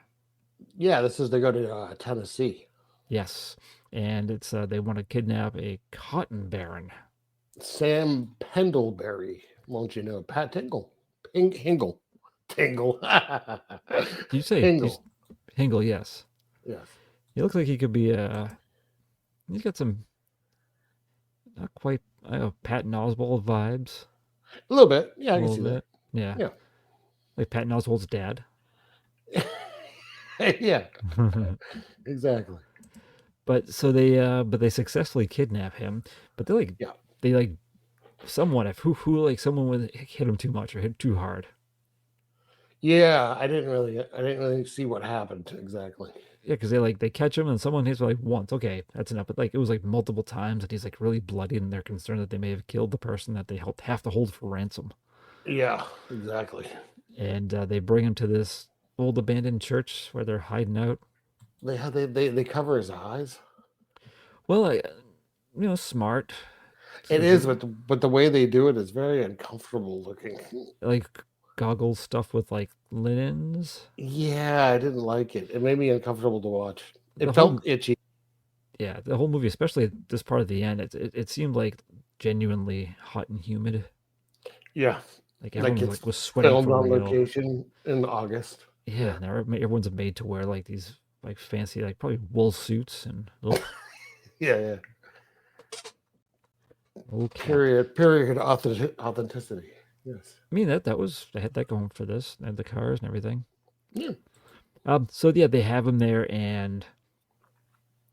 Yeah, they go to Tennessee. Yes, and it's they want to kidnap a cotton baron, Sam Pendlebury. Won't you know? Pat Tingle. Hingle. Tingle. You say Hingle? Hingle, yes. Yes. He looks like he could be he's got some not quite Patton Oswalt vibes. A little bit. Yeah, I can see that. Yeah. Like Patton Oswalt's dad. Yeah. Exactly. But so they successfully kidnap him, but they someone who someone would hit him too much or hit too hard. Yeah, I didn't really see what happened exactly. Yeah, because they catch him and someone hits like once. Okay, that's enough. But it was like multiple times, and he's like really bloody, and they're concerned that they may have killed the person that they have to hold for ransom. Yeah, exactly. And they bring him to this old abandoned church where they're hiding out. They cover his eyes. Well, smart. It is, but the way they do it is very uncomfortable looking. Like goggles stuffed with like linens. Yeah, I didn't like it. It made me uncomfortable to watch. It felt itchy. Yeah, the whole movie, especially this part of the end, it seemed like genuinely hot and humid. Yeah, like everyone was sweating filmed for on real. Location in August. Yeah, and everyone's made to wear like these like fancy like probably wool suits and yeah. Okay. Period authenticity. Yes. I mean they had that going for this and the cars and everything. Yeah. So yeah, they have him there and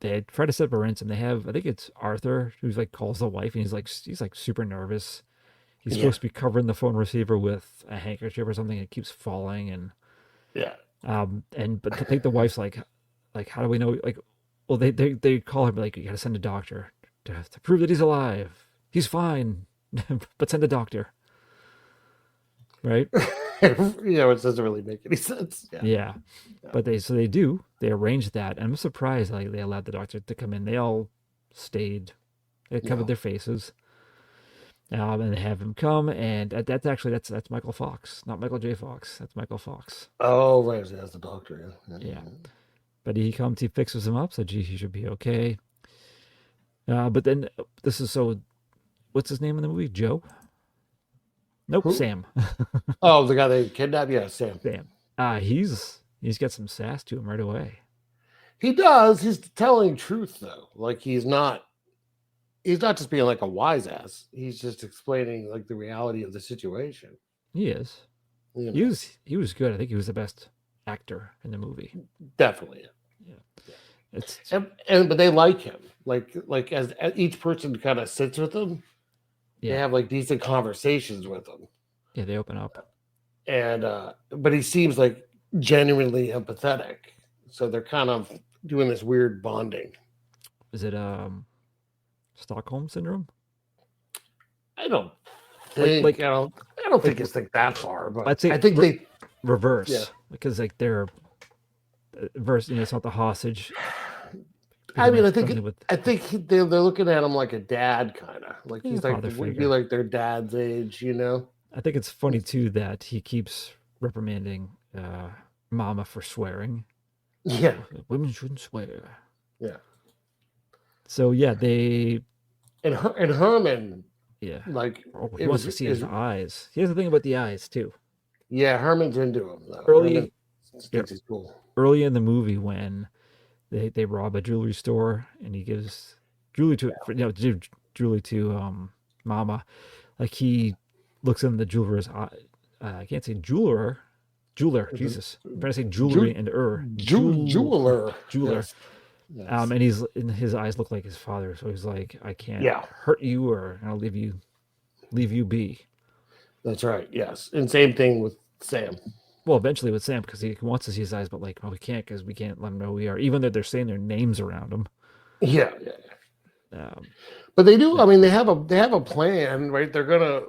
they try to set up a ransom. They have, I think it's Arthur who's like calls the wife and he's like super nervous. He's supposed to be covering the phone receiver with a handkerchief or something. And it keeps falling and yeah. But I think the wife's like how do we know? Like, well they call him like you got to send a doctor to prove that he's alive. He's fine, but send a doctor. Right? It doesn't really make any sense. Yeah. But they do. They arranged that. And I'm surprised they allowed the doctor to come in. They all stayed. They covered their faces. And they have him come, and that's Michael Fox, not Michael J. Fox. That's Michael Fox. Oh, right. That's the doctor. Yeah. But he comes, he fixes him up, so he should be okay. But then what's his name in the movie? Joe? Nope, who? Sam. Oh, the guy they kidnapped? Yeah, Sam. He's got some sass to him right away. He does. He's telling truth though. Like he's not just being like a wise ass. He's just explaining like the reality of the situation. He is. He was good. I think he was the best actor in the movie. Definitely. Yeah. But they like him. Like as each person kind of sits with him. They have like decent conversations with him. Yeah, they open up. And but he seems like genuinely empathetic. So they're kind of doing this weird bonding. Is it Stockholm syndrome? I don't think I don't think it's like that far, but I think they reverse because like they're verse. It's not the hostage. I mean, I think they're looking at him like a dad, kind of like he's like would be like their dad's age, I think it's funny too that he keeps reprimanding Mama for swearing. Yeah, women shouldn't swear. Yeah. So yeah, they and Herman. Yeah, like he wants to see his eyes. He has a thing about the eyes too. Yeah, Herman's into him though. Early, he's cool. Early in the movie when they rob a jewelry store and he gives jewelry to Julie to Mama, like he looks in the jeweler's eye. I can't say jeweler. Jesus, I'm trying to say jewelry and Jeweler. Jeweler. Yes. And his eyes look like his father, so he's like, I can't hurt you, or I'll leave you be. That's right. Yes, and same thing with Sam. Well, eventually with Sam, because he wants to see his eyes, but like, well, we can't because we can't let him know who we are, even though they're saying their names around him. Yeah. But they do. I mean, they have a plan, right? They're gonna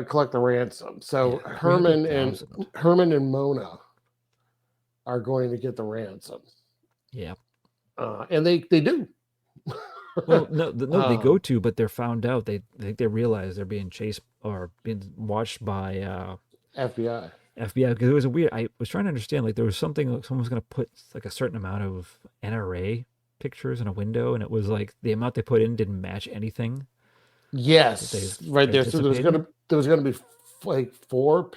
collect the ransom. So Herman and Mona are going to get the ransom. Yeah. And they do. Well, no, they go to, but they're found out. They realize they're being chased or being watched by FBI. FBI, because it was a weird. I was trying to understand. Like there was something like someone was going to put like a certain amount of NRA pictures in a window, and it was like the amount they put in didn't match anything. Yes, right there. So there was gonna be like 4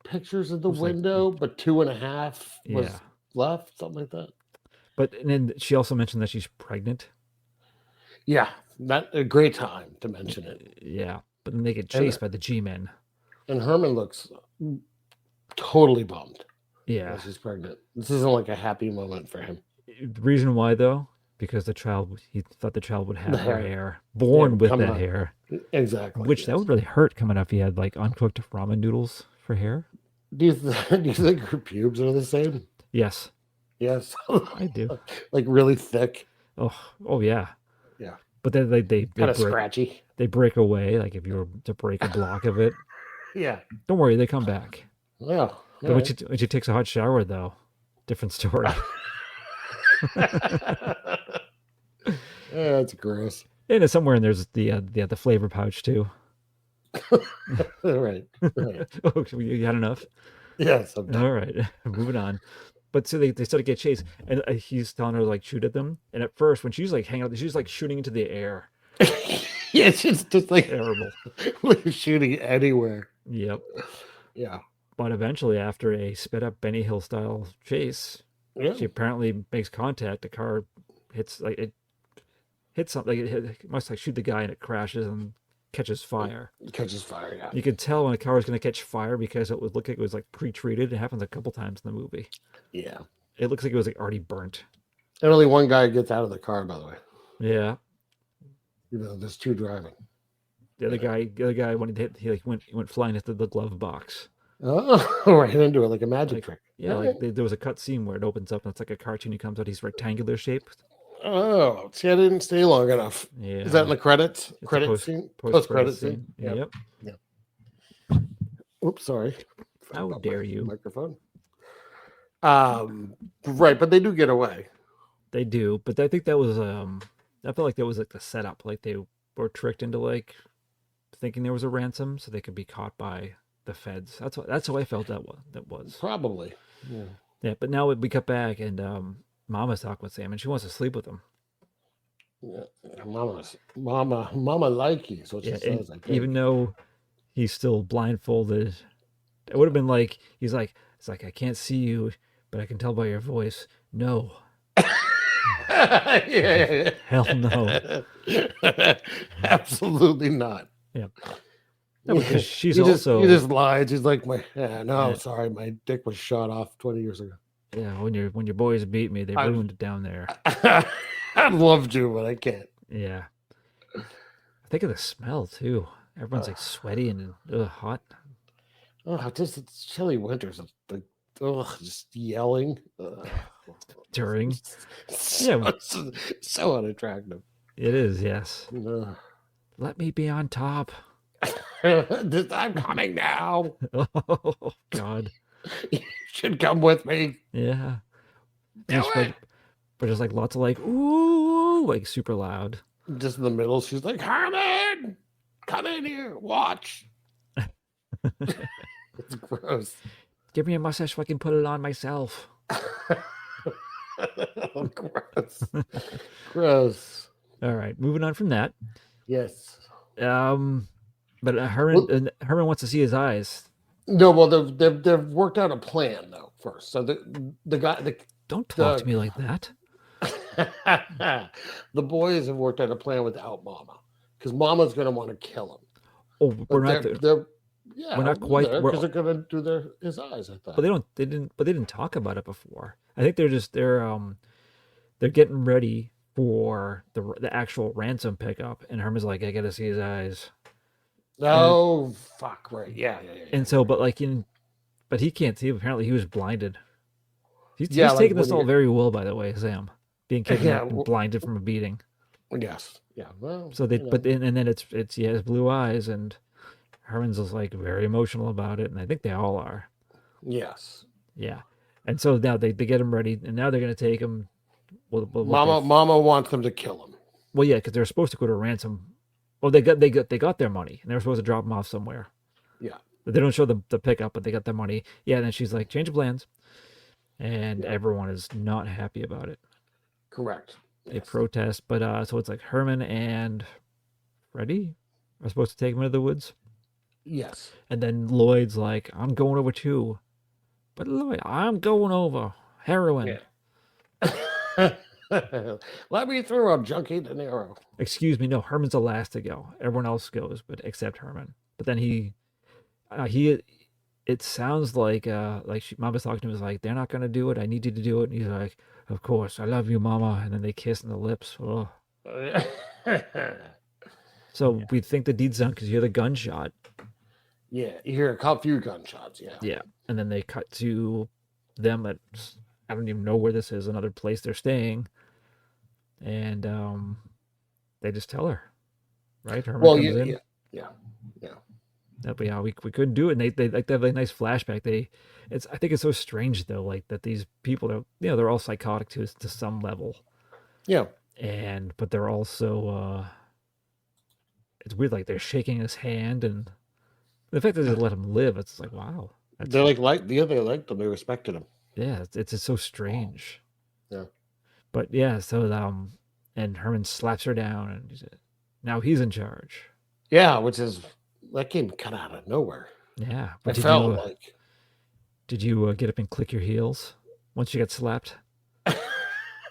pictures in the window, but 2.5 was left, something like that. But and then she also mentioned that she's pregnant. Yeah, not a great time to mention it. Yeah, but then they get chased by the G-men. And Herman looks totally bummed. Yeah, she's pregnant. This isn't like a happy moment for him. The reason why, though, because he thought the child would have her hair, born with that hair. Exactly. Which that would really hurt coming up. He had like uncooked ramen noodles for hair. Do you think her pubes are the same? Yes. Yes. I do. Like really thick. Oh yeah. Yeah. But then they kind of scratchy. They break away, like if you were to break a block of it. Yeah. Don't worry, they come back. Yeah. But when she takes a hot shower, though, different story. Yeah, it's gross. And somewhere in there's the flavor pouch too. Right. Oh, you had enough? Yes. All right, moving on. But so they start to get chased, and he's telling her to like shoot at them. And at first, when she's like hanging out, she's like shooting into the air. Yeah, it's just like terrible. Shooting anywhere. Yep. Yeah. But eventually, after a sped up Benny Hill style chase, she apparently makes contact. The car hits something. It must like shoot the guy, and it crashes and catches fire. Yeah. You could tell when a car was going to catch fire because it would look like it was like pre-treated. It happens a couple times in the movie. Yeah. It looks like it was like already burnt. And only one guy gets out of the car, by the way. Yeah. There's 2 driving. The other guy when he went flying into the glove box. Oh, right into it like a magic trick. Yeah, there was a cut scene where it opens up and it's like a cartoon. He comes out. He's rectangular shaped. Oh, see, I didn't stay long enough. Yeah. Is that in the credits? Post-credit scene? Yep. Oops, sorry. How dare you? Microphone. Right, but they do get away. They do, but I think that was I felt like that was like the setup. Like they were tricked into like thinking there was a ransom so they could be caught by the feds. That's how I felt that was. Probably. Yeah, but now we cut back and Mama's talking with Sam and she wants to sleep with him. Yeah, Mama like you, is what she says. I think. Even though he's still blindfolded, it would have been like it's like I can't see you, but I can tell by your voice. No. Yeah. Hell no. Absolutely not. Yeah. No, because she just lied. She's like, sorry, my dick was shot off 20 years ago. Yeah, when your boys beat me, they ruined it down there. I'd love to, but I can't. Yeah. I think of the smell too. Everyone's like sweaty and hot. Oh, it's chilly winters. Like, just yelling. During. So unattractive. It is, yes. Let me be on top. I'm coming now. Oh, God. You should come with me. Yeah. Do it. But there's like lots of like, ooh, like super loud. Just in the middle, she's like, Herman, come in here, watch. It's gross. Give me a mustache so I can put it on myself. Oh, gross. All right, moving on from that. Yes. But Herman wants to see his eyes. No, well, they've worked out a plan though first. So the guy, don't talk to me like that. The boys have worked out a plan without Mama, because Mama's going to want to kill him. Oh, we're But not there. yeah, We're not quite. because they're going to do his eyes. I thought. But they didn't talk about it before. I think they're getting ready for the actual ransom pickup, and Herman's like, I gotta see his eyes. Oh, fuck, right. Yeah. And so, but but he can't see. Apparently, he was blinded. He's like taking this when all very well, by the way, Sam. Being kidnapped and blinded from a beating. Yes. Yeah. Well. So and then it's he has blue eyes, and Herman's just like very emotional about it, and I think they all are. Yes. Yeah. And so now they get him ready, and now they're gonna take him. Mama wants them to kill him. Well, yeah, because they're supposed to go to ransom. Well, they got their money, and they were supposed to drop them off somewhere. Yeah. But they don't show the pickup, but they got their money. Yeah, and then she's like, change of plans. And everyone is not happy about it. Correct. They protest, but so it's like Herman and Freddie are supposed to take him into the woods. Yes. And then Lloyd's like, I'm going over too. But Lloyd, I'm going over. Heroin. Yeah. Let me through, I'm Junkie De Niro. Excuse me, no, Herman's the last to go. Everyone else goes, but except Herman. But then it sounds like Mama's talking to him, is like, they're not gonna do it. I need you to do it. And he's like, of course, I love you, Mama. And then they kiss on the lips. Oh. So we think the deed's done because you hear the gunshot. Yeah, you hear a few gunshots. Yeah. Yeah, and then they cut to them at, I don't even know where this is, another place they're staying, and they just tell her, right? Herman comes in. Yeah. That we couldn't do it. And they like, they have a nice flashback. I think it's so strange though, like that these people are, they're all psychotic to some level. Yeah. But they're also it's weird, like they're shaking his hand, and the fact that they let him live, it's like, wow. They liked them, they respected him. Yeah, it's just so strange. Yeah. But yeah, so and Herman slaps her down, and now he's in charge. Yeah, that came kind of out of nowhere. Yeah, but did you get up and click your heels once you got slapped?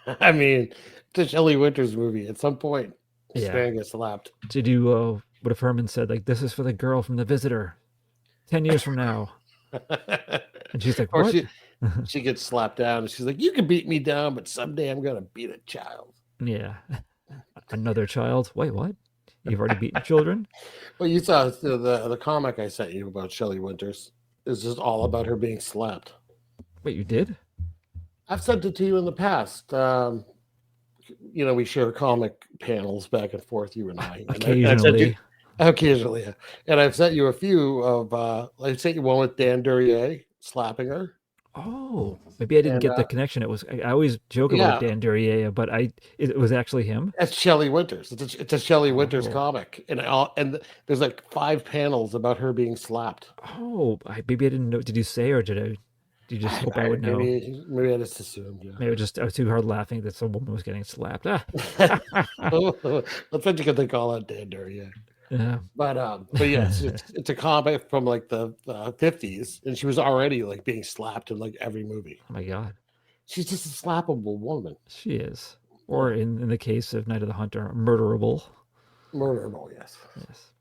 I mean, it's a Shelley Winters movie. At some point, Stan gets slapped. Did you? What if Herman said, like, "This is for the girl from The Visitor, 10 years from now," and she's like, "What?" She gets slapped down, and she's like, "You can beat me down, but someday I'm gonna beat a child." Yeah, another child. Wait, what? You've already beaten children? Well, you saw the comic I sent you about Shelley Winters. It's just all about her being slapped. Wait, you did? I've sent it to you in the past. We share comic panels back and forth, you and I. Occasionally. Occasionally, yeah. And I've sent you a few of. I sent you one with Dan Duryea slapping her. Oh, maybe I didn't get the connection. I always joke about Dan Duryea, but it was actually him. That's Shelley Winters. It's a Shelley Winters comic, and there's like 5 panels about her being slapped. Oh, maybe I didn't know. Did you say, or did you just hope I would know? Maybe I just assumed. Yeah. Maybe I was too hard laughing that some woman was getting slapped. That's what you can think all that Dan Duryea. Yeah. But yeah, it's a comic from like the 50s, and she was already like being slapped in like every movie. Oh my God. She's just a slappable woman. She is. Or in the case of Night of the Hunter, murderable. Murderable, yes. Yes.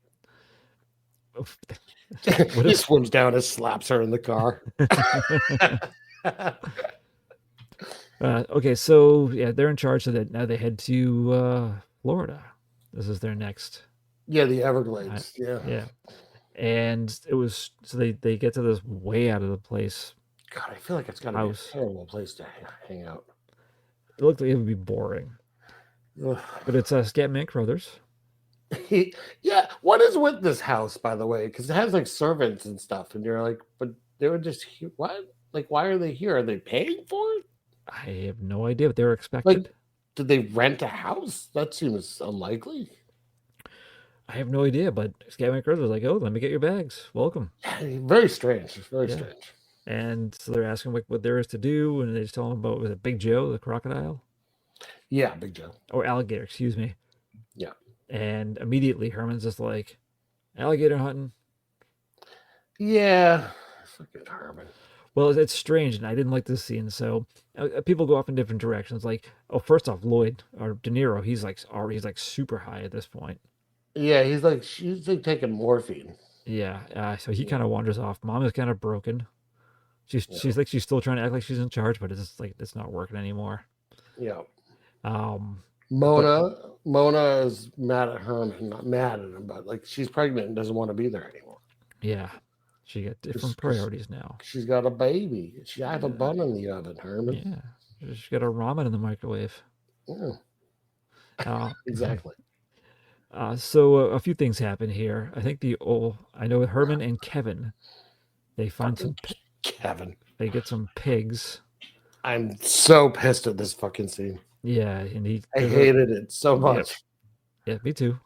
He swims down and slaps her in the car. Okay, so yeah, they're in charge, so that now they head to Florida. This is their next. Yeah, the Everglades. Yeah. And it was, so they get to this way out of the place. God, I feel like it's got to be a terrible place to hang out. It looked like it would be boring. Ugh. But it's Scatman Crothers. Yeah, what is with this house, by the way? Because it has like servants and stuff, and you're like, but they were just here. What? Like, why are they here? Are they paying for it? I have no idea what they were expected. Like, did they rent a house? That seems unlikely. I have no idea, but Scatman Crothers was like, "Oh, let me get your bags. Welcome." Very strange. Very strange. And so they're asking what there is to do, and they just tell them about, was it Big Joe, the crocodile? Yeah, Big Joe. Or alligator, excuse me. Yeah. And immediately Herman's just like, alligator hunting. Yeah. Fucking Herman. Well, it's strange, and I didn't like this scene. So people go off in different directions. Like, oh, first off, Lloyd or De Niro, he's like super high at this point. Yeah, she's like taking morphine. Yeah, so he kind of wanders off. Mom is kind of broken. She's like she's still trying to act like she's in charge, but it's not working anymore. Yeah. Um, Mona is mad at Herman, not mad at him, but like she's pregnant and doesn't want to be there anymore. Yeah, she got different priorities now. She's got a baby. She has a bun in the oven, Herman. Yeah, she's got a ramen in the microwave. Yeah. Exactly. So a few things happen here. I think I know Herman and Kevin, they find some Kevin. They get some pigs. I'm so pissed at this fucking scene. Yeah, and I hated it so much. Yeah, me too.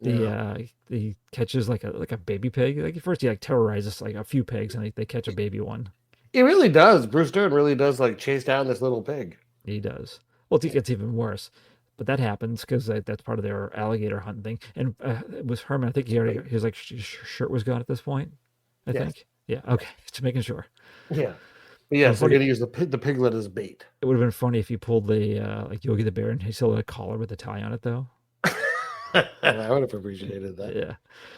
He catches like a baby pig. Like at first he like terrorizes like a few pigs, and they catch a baby one. He really does. Bruce Dern really does like chase down this little pig. He does. Well, it gets even worse. But that happens because that's part of their alligator hunting thing. And it was Herman. I think his like shirt was gone at this point. I think. Yeah. Okay. Just making sure. Yeah. Yeah. So we're gonna use the piglet as bait. It would have been funny if you pulled the like Yogi the Bear and he still had a collar with a tie on it though. I would have appreciated that. Yeah.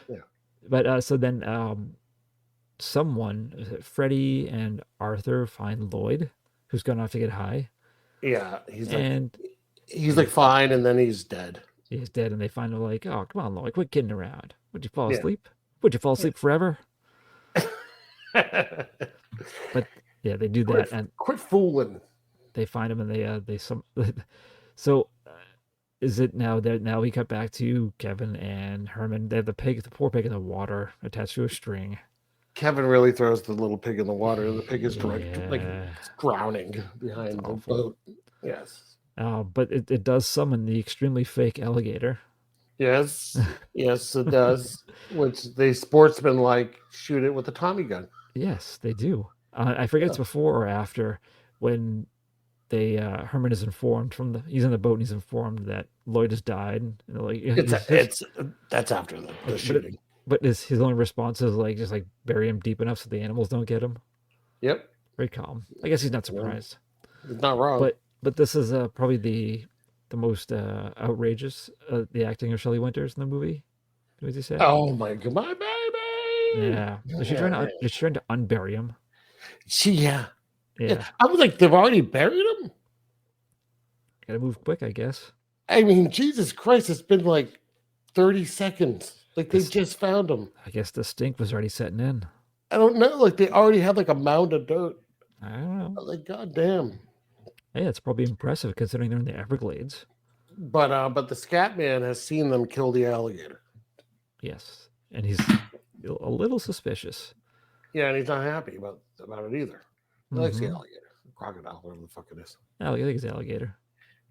Yeah. But so then Freddie and Arthur find Lloyd, who's gone off to get high. Yeah. He's like fine, and then he's dead. He's dead, and they find him like, oh, come on, Lloyd, quit kidding around. Would you fall asleep? Would you fall asleep forever? But yeah, they do that, and quit fooling. They find him, and they So, is it now that we cut back to Kevin and Herman? They have the poor pig in the water attached to a string. Kevin really throws the little pig in the water, and the pig is like drowning behind the boat. Yes. But it does summon the extremely fake alligator. Yes, yes, it does. Which they sportsmen like shoot it with a Tommy gun. Yes, they do. I forget it's before or after when Herman is informed he's in the boat and he's informed that Lloyd has died. And like that's after the shooting. But his only response is like just like bury him deep enough so the animals don't get him. Yep. Very calm. I guess he's not surprised. He's not wrong. But this is probably the most outrageous the acting of Shelley Winters in the movie. What did you say? Oh my god, my baby! Yeah. Is she trying to unbury him? Yeah. I was like, they've already buried him? Gotta move quick, I guess. I mean, Jesus Christ, it's been like 30 seconds. Like they just found him. I guess the stink was already setting in. I don't know. Like they already had like a mound of dirt. I don't know. I was like, God damn. Hey, it's probably impressive considering they're in the Everglades. But the scat man has seen them kill the alligator. Yes, and he's a little suspicious. Yeah, and he's not happy about it either. He likes the alligator, crocodile, whatever the fuck it is. I think it's alligator.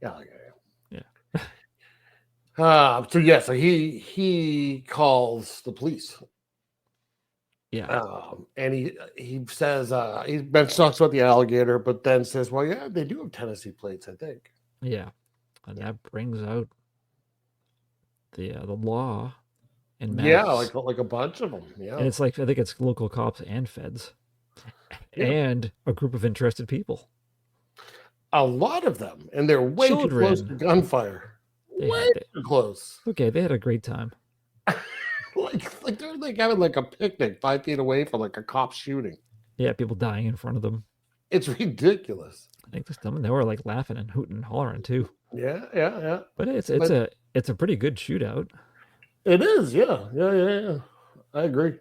Alligator. Yeah. So he calls the police. Yeah. And he says he talks about the alligator, but then says, well, yeah, they do have Tennessee plates, I think. Yeah. And that brings out the law and maps. Yeah, like a bunch of them. Yeah. And it's like I think it's local cops and feds. And a group of interested people. A lot of them. And they're way too close to gunfire. Way too close. Okay, they had a great time. like they're like having like a picnic 5 feet away from like a cop shooting. Yeah, people dying in front of them. It's ridiculous. I think they were like laughing and hooting and hollering too. Yeah. But it's a pretty good shootout. It is, yeah. I agree.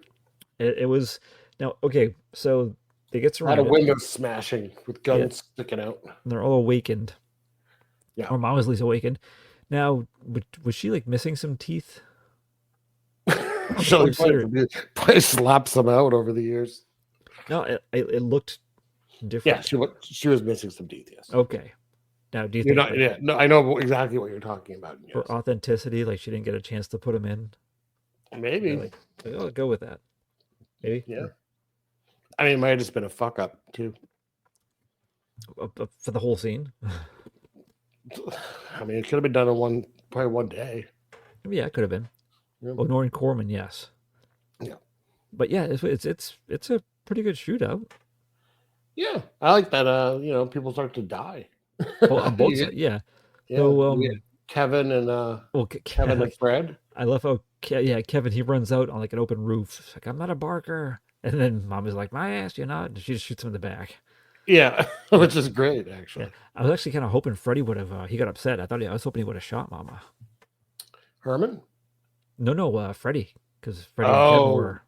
It was now okay. So they get surrounded. A lot of windows smashing with guns sticking out. And they're all awakened. Yeah, or Mom was at least awakened. Now, was she like missing some teeth? Shelley probably slaps them out over the years. No, it looked different. Yeah, she was missing some teeth. Yes. Okay. Now, do you think? No, I know exactly what you're talking about. Yes. For authenticity, like she didn't get a chance to put them in. Maybe. I'll go with that. Maybe. Yeah. I mean, it might have just been a fuck up too. For the whole scene. I mean, it could have been done in probably one day. Yeah, it could have been. Yeah. Oh, Norman Corman, yes. Yeah. But yeah, it's a pretty good shootout. Yeah, I like that. People start to die. Well, on both You sides, yeah. Yeah, So, we had Kevin and well, Kevin and Fred. I love how, Kevin, he runs out on like an open roof. It's like, I'm not a barker. And then mom is like, my ass, you're not. And she just shoots him in the back. Yeah, which is great, Yeah. actually. I was actually kind of hoping Freddie would have, he got upset. I was hoping he would have shot Mama. Herman? No, Freddie. Because Freddie and Kevin were.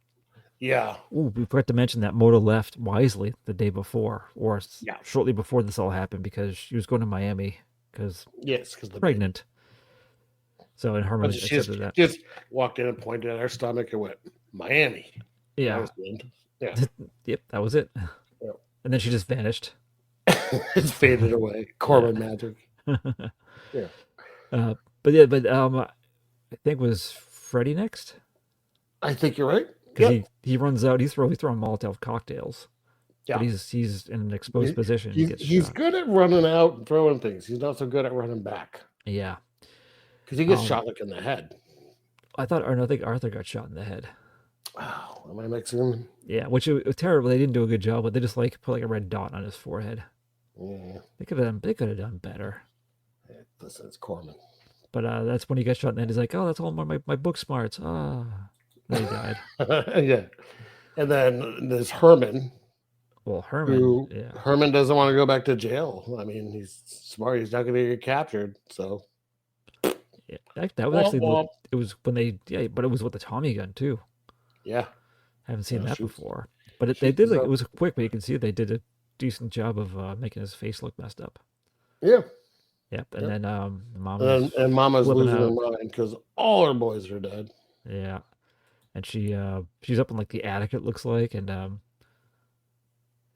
Yeah. Ooh, we forgot to mention that Mona left wisely the day before, or shortly before this all happened, because she was going to Miami because because pregnant. So, and Herman accepted that. Just walked in and pointed at her stomach and went, Miami. Yeah. That was the end. Yeah. Yep, that was it. Yeah. And then she just vanished. It's faded away. Corman magic. Yeah. But I think was Freddie next. I think you're right. Because he runs out. He's throwing Molotov cocktails. Yeah. But he's in an exposed position. He's good at running out and throwing things. He's not so good at running back. Yeah. Because he gets shot like in the head. I think Arthur got shot in the head. Oh, am I mixing him? Yeah, which was terrible. They didn't do a good job, but they just put like a red dot on his forehead. Yeah. They could have done better. Yeah, listen, it's Corman. But that's when he got shot in the head. He's like, oh, that's all my book smarts. Then he died. Yeah. And then there's Herman. Well, Herman. Herman doesn't want to go back to jail. I mean, he's smart. He's not going to get captured. So. Yeah, that was actually it was when but it was with the Tommy gun too. Yeah. Haven't seen that before. But they did it was quick, but you can see they did a decent job of making his face look messed up. Yeah. Yep. And then Mama's losing her mind because all her boys are dead. Yeah. And she's up in like the attic, it looks like, and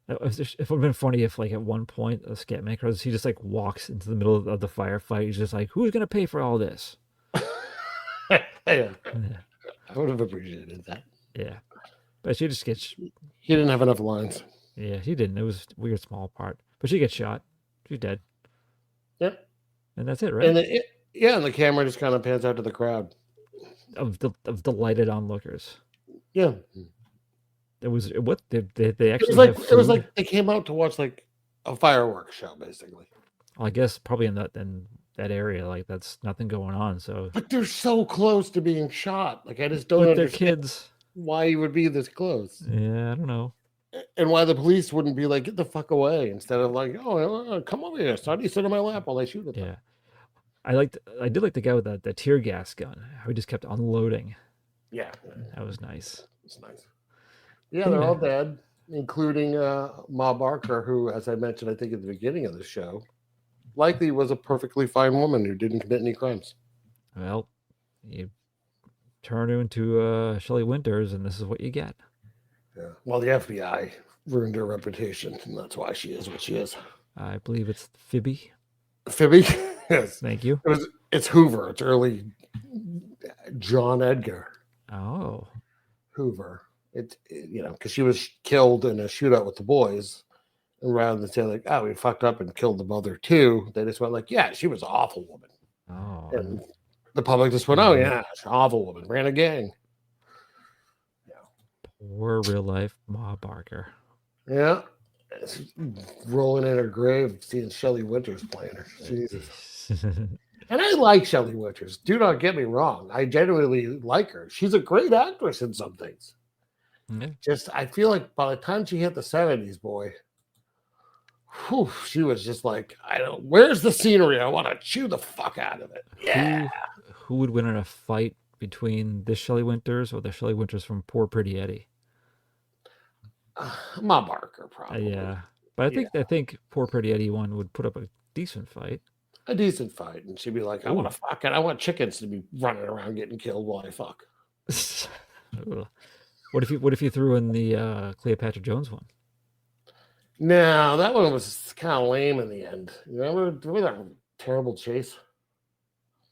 it would have been funny if like at one point a Scatman he just like walks into the middle of the firefight. He's just like, who's gonna pay for all this? Yeah. I would have appreciated that. Yeah. But she just gets he didn't have enough lines. Yeah, he didn't. It was a weird small part. But she gets shot. She's dead. Yep. And that's it, right? And and the camera just kind of pans out to the crowd. Of delighted onlookers. Yeah. It was what they actually it was like they came out to watch like a fireworks show, basically. Well, I guess probably in that area, like that's nothing going on. So, but they're so close to being shot. Like I just don't understand their kids. Why you would be this close. Yeah, I don't know. And why the police wouldn't be like, get the fuck away, instead of like, oh, come over here, son. You sit on my lap while I shoot at them. Yeah. I did like the guy with the tear gas gun. How he just kept unloading. Yeah. That was nice. It's nice. Yeah, they're all dead, including Ma Barker, who, as I mentioned, I think at the beginning of the show, likely was a perfectly fine woman who didn't commit any crimes. Well, you turn her into Shelley Winters, and this is what you get. Yeah. Well, the FBI ruined her reputation, and that's why she is what she is. I believe it's Phoebe. Phoebe? Yes. Thank you. It's Hoover. It's early John Edgar. Oh. Hoover. Because she was killed in a shootout with the boys. And rather than say like, oh, we fucked up and killed the mother too, they just went like, yeah, she was an awful woman. Oh. And the public just went, oh yeah, she's an awful woman. Ran a gang. Poor real life Ma Barker. Yeah. Rolling in her grave, seeing Shelley Winters playing her. Jesus. And I like Shelley Winters. Do not get me wrong. I genuinely like her. She's a great actress in some things. Yeah. Just, I feel like by the time she hit the 70s, boy, she was just like, where's the scenery? I want to chew the fuck out of it. Yeah. Who would win in a fight between this Shelley Winters or the Shelley Winters from Poor Pretty Eddie? Ma Barker, probably. Yeah. But I think Poor Pretty Eddie one would put up a decent fight. A decent fight. And she'd be like, I want to fuck it. I want chickens to be running around getting killed while I fuck. What if you threw in the Cleopatra Jones one? No, that one was kind of lame in the end. Remember that terrible chase?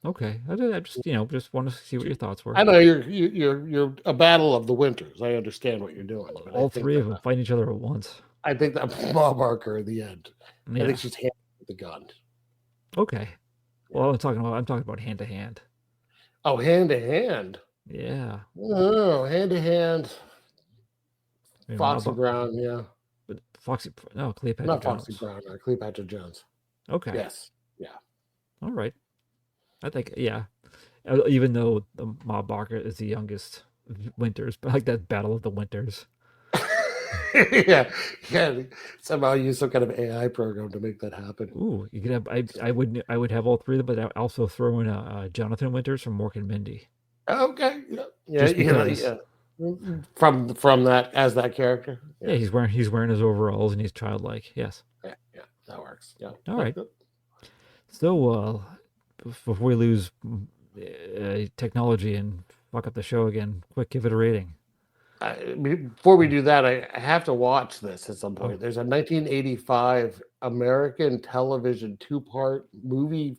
Okay, I just want to see what your thoughts were. I know you're a battle of the winters. I understand what you're doing. All three of them fighting each other at once. I think that Ma Barker in the end. Yeah. I think she's handing the gun. Okay. Well, I'm talking about hand to hand. Oh, hand to hand. Yeah. Oh, hand to hand. Fox and Brown, yeah. Cleopatra Not Jones. Foxy Brown, Cleopatra Jones. Okay. Yes. Yeah. All right. I think, yeah. Even though the Ma Barker is the youngest Winters, but like that Battle of the Winters. yeah. Somehow use some kind of AI program to make that happen. Ooh, you could have. I would have all three of them, but I'd also throw in Jonathan Winters from Mork and Mindy. Okay. Yeah. Just because. Yeah. From that as that character. Yeah, he's wearing his overalls and he's childlike. Yes. Yeah. That works. Yeah. All right. So before we lose technology and fuck up the show again, quick, give it a rating. Before we do that, I have to watch this at some point. There's a 1985 American television 2-part movie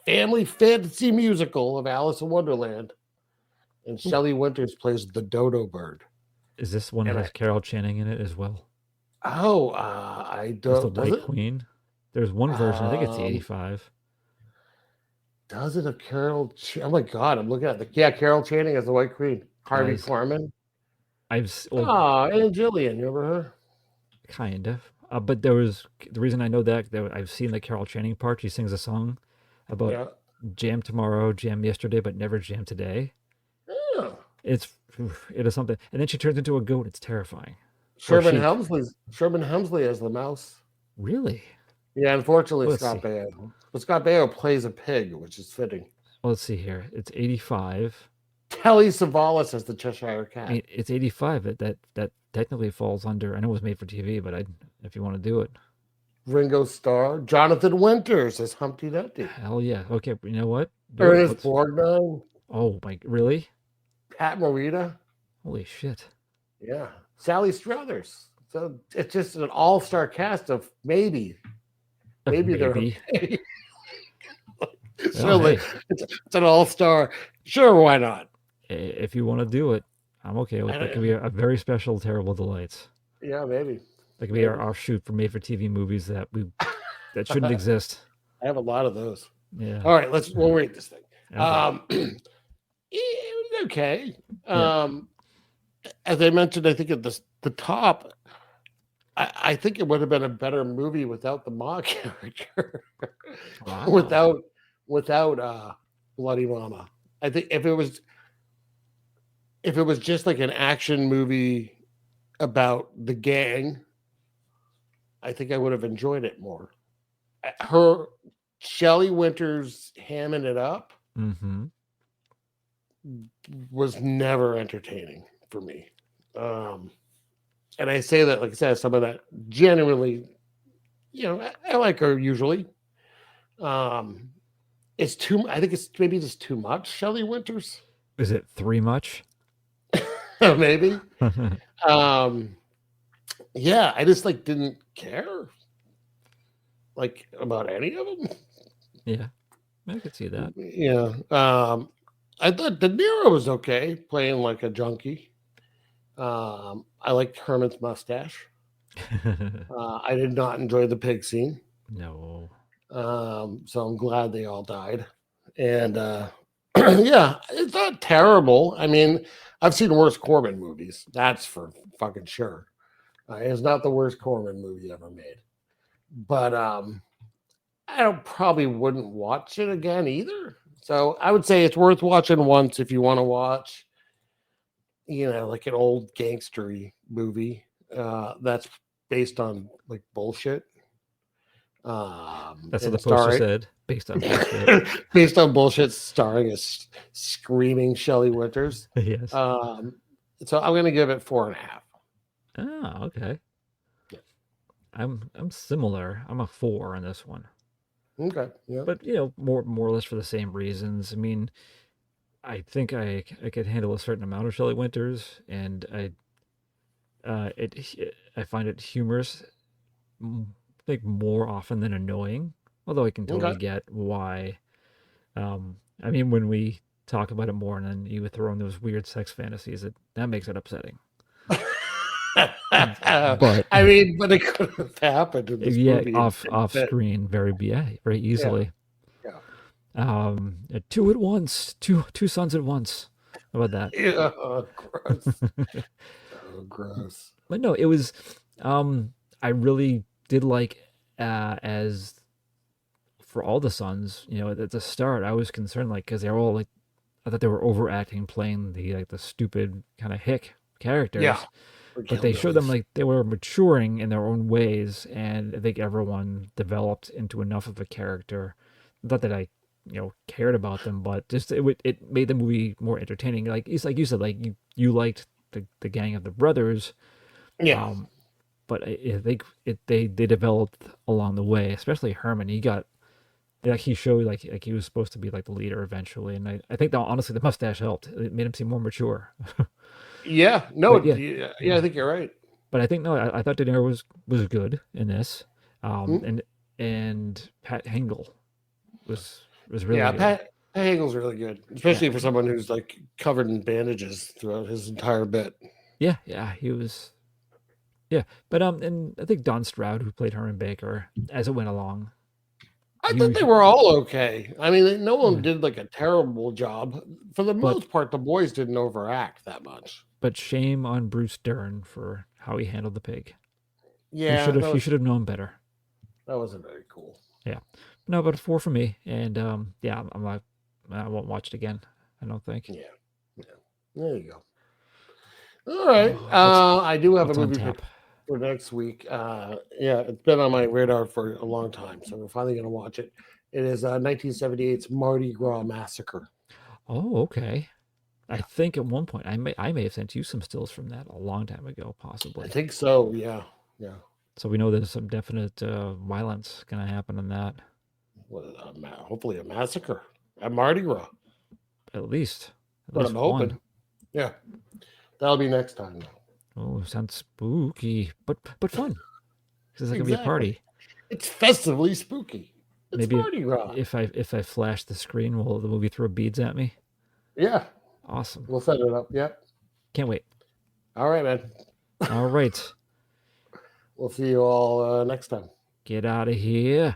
family fantasy musical of Alice in Wonderland. And Shelley Winters plays the dodo bird. Is this one that has Carol Channing in it as well? Oh, I don't. The White Queen? There's one version. I think it's the 85. Does it have Carol? Oh my God! I'm looking at Carol Channing as the White Queen. Harvey Korman. And Jillian. You remember her? Kind of. But there was the reason I know that I've seen the Carol Channing part. She sings a song about jam tomorrow, jam yesterday, but never jam today. Yeah. It is something. And then she turns into a goat. It's terrifying. Sherman Hemsley as the mouse. Really? Yeah, unfortunately, Scott Baio. But Scott Baio plays a pig, which is fitting. Well, let's see here. It's 85. Telly Savalas as the Cheshire Cat. It's 85. That technically falls under. I know it was made for TV, but if you want to do it. Ringo Starr. Jonathan Winters as Humpty Dumpty. Hell yeah. Okay, you know what? Ernest Borgnine. Oh, my. Really? Pat Morita. Holy shit. Yeah. Sally Struthers. So it's just an all-star cast of maybe they're okay. So it's an all-star. Sure, why not? If you want to do it, I'm okay with it. It could be a very special Terrible Delights. Yeah, maybe. That could be our offshoot for made-for-TV movies that shouldn't exist. I have a lot of those. Yeah. All right, we'll rate this thing. Okay. It was okay. As I mentioned, I think at the top, I think it would have been a better movie without the Ma character. Wow. without Bloody Mama. I think if it was just like an action movie about the gang, I think I would have enjoyed it more. Shelley Winters hamming it up was never entertaining for me. And I say that, like I said, some of that genuinely, I like her usually. It's too. I think it's maybe just too much. Shelley Winters. Is it three much? Maybe. Yeah, I just didn't care about any of them. Yeah, I could see that. Yeah. I thought De Niro was okay playing like a junkie. I liked Herman's mustache. I did not enjoy the pig scene. No. So I'm glad they all died. And yeah, it's not terrible. I mean, I've seen worse Corman movies. That's for fucking sure. It's not the worst Corman movie ever made. But I probably wouldn't watch it again either. So I would say it's worth watching once if you want to watch, like an old gangstery movie that's based on bullshit. That's what the poster said. Based on bullshit. Based on bullshit, starring a screaming Shelley Winters. Yes. So I'm going to give it 4.5. Oh, okay. Yeah. I'm similar. I'm a 4 on this one. Okay. Yeah. But more or less for the same reasons. I mean, I think I could handle a certain amount of Shelley Winters, and I find it humorous. I think more often than annoying. Although I can totally get why. I mean, when we talk about it more, and then you throw in those weird sex fantasies, that makes it upsetting. But it could have happened in this movie. off screen, very easily. Yeah. 2 at once, two sons at once. How about that? Yeah, gross. Gross. But no, it was I really did like as for all the sons, at the start, I was concerned, like, because they're all like, I thought they were overacting, playing the stupid kind of hick characters. Yeah. But they showed them like they were maturing in their own ways, and I think everyone developed into enough of a character. Not that I, cared about them, but just it made the movie more entertaining. Like you said, like you liked the gang of the brothers. Yeah. But I think they developed along the way, especially Herman. He showed like he was supposed to be like the leader eventually, and I think that honestly the mustache helped. It made him seem more mature. Yeah. No. But Yeah. I think you're right. But I think I thought De Niro was good in this, and Pat Hingle was really good. Pat Hagle's really good, especially for someone who's like covered in bandages throughout his entire bit. Yeah, he was. Yeah, but and I think Don Stroud, who played Herman Baker, as it went along, I thought they were all okay. I mean, no one did like a terrible job. For the most part, the boys didn't overact that much. But shame on Bruce Dern for how he handled the pig. Yeah, he should have known better. That wasn't very cool. Yeah, no, but 4 for me, and I'm like, I won't watch it again. I don't think. Yeah. There you go. All right, I do have a movie for next week. It's been on my radar for a long time, so we're finally going to watch it. It is 1978's Mardi Gras Massacre. Oh, okay. I think at one point I may have sent you some stills from that a long time ago, possibly. I think so. Yeah. So we know there's some definite violence going to happen in that. Hopefully a massacre at Mardi Gras. At least I'm hoping. One. Yeah, that'll be next time. Oh, sounds spooky, but fun. Because it's gonna be a party. It's festively spooky. It's Maybe Mardi Gras. If I flash the screen, will the movie throw beads at me? Yeah. Awesome. We'll set it up. Yep. Can't wait. All right, man. All right. We'll see you all next time. Get out of here.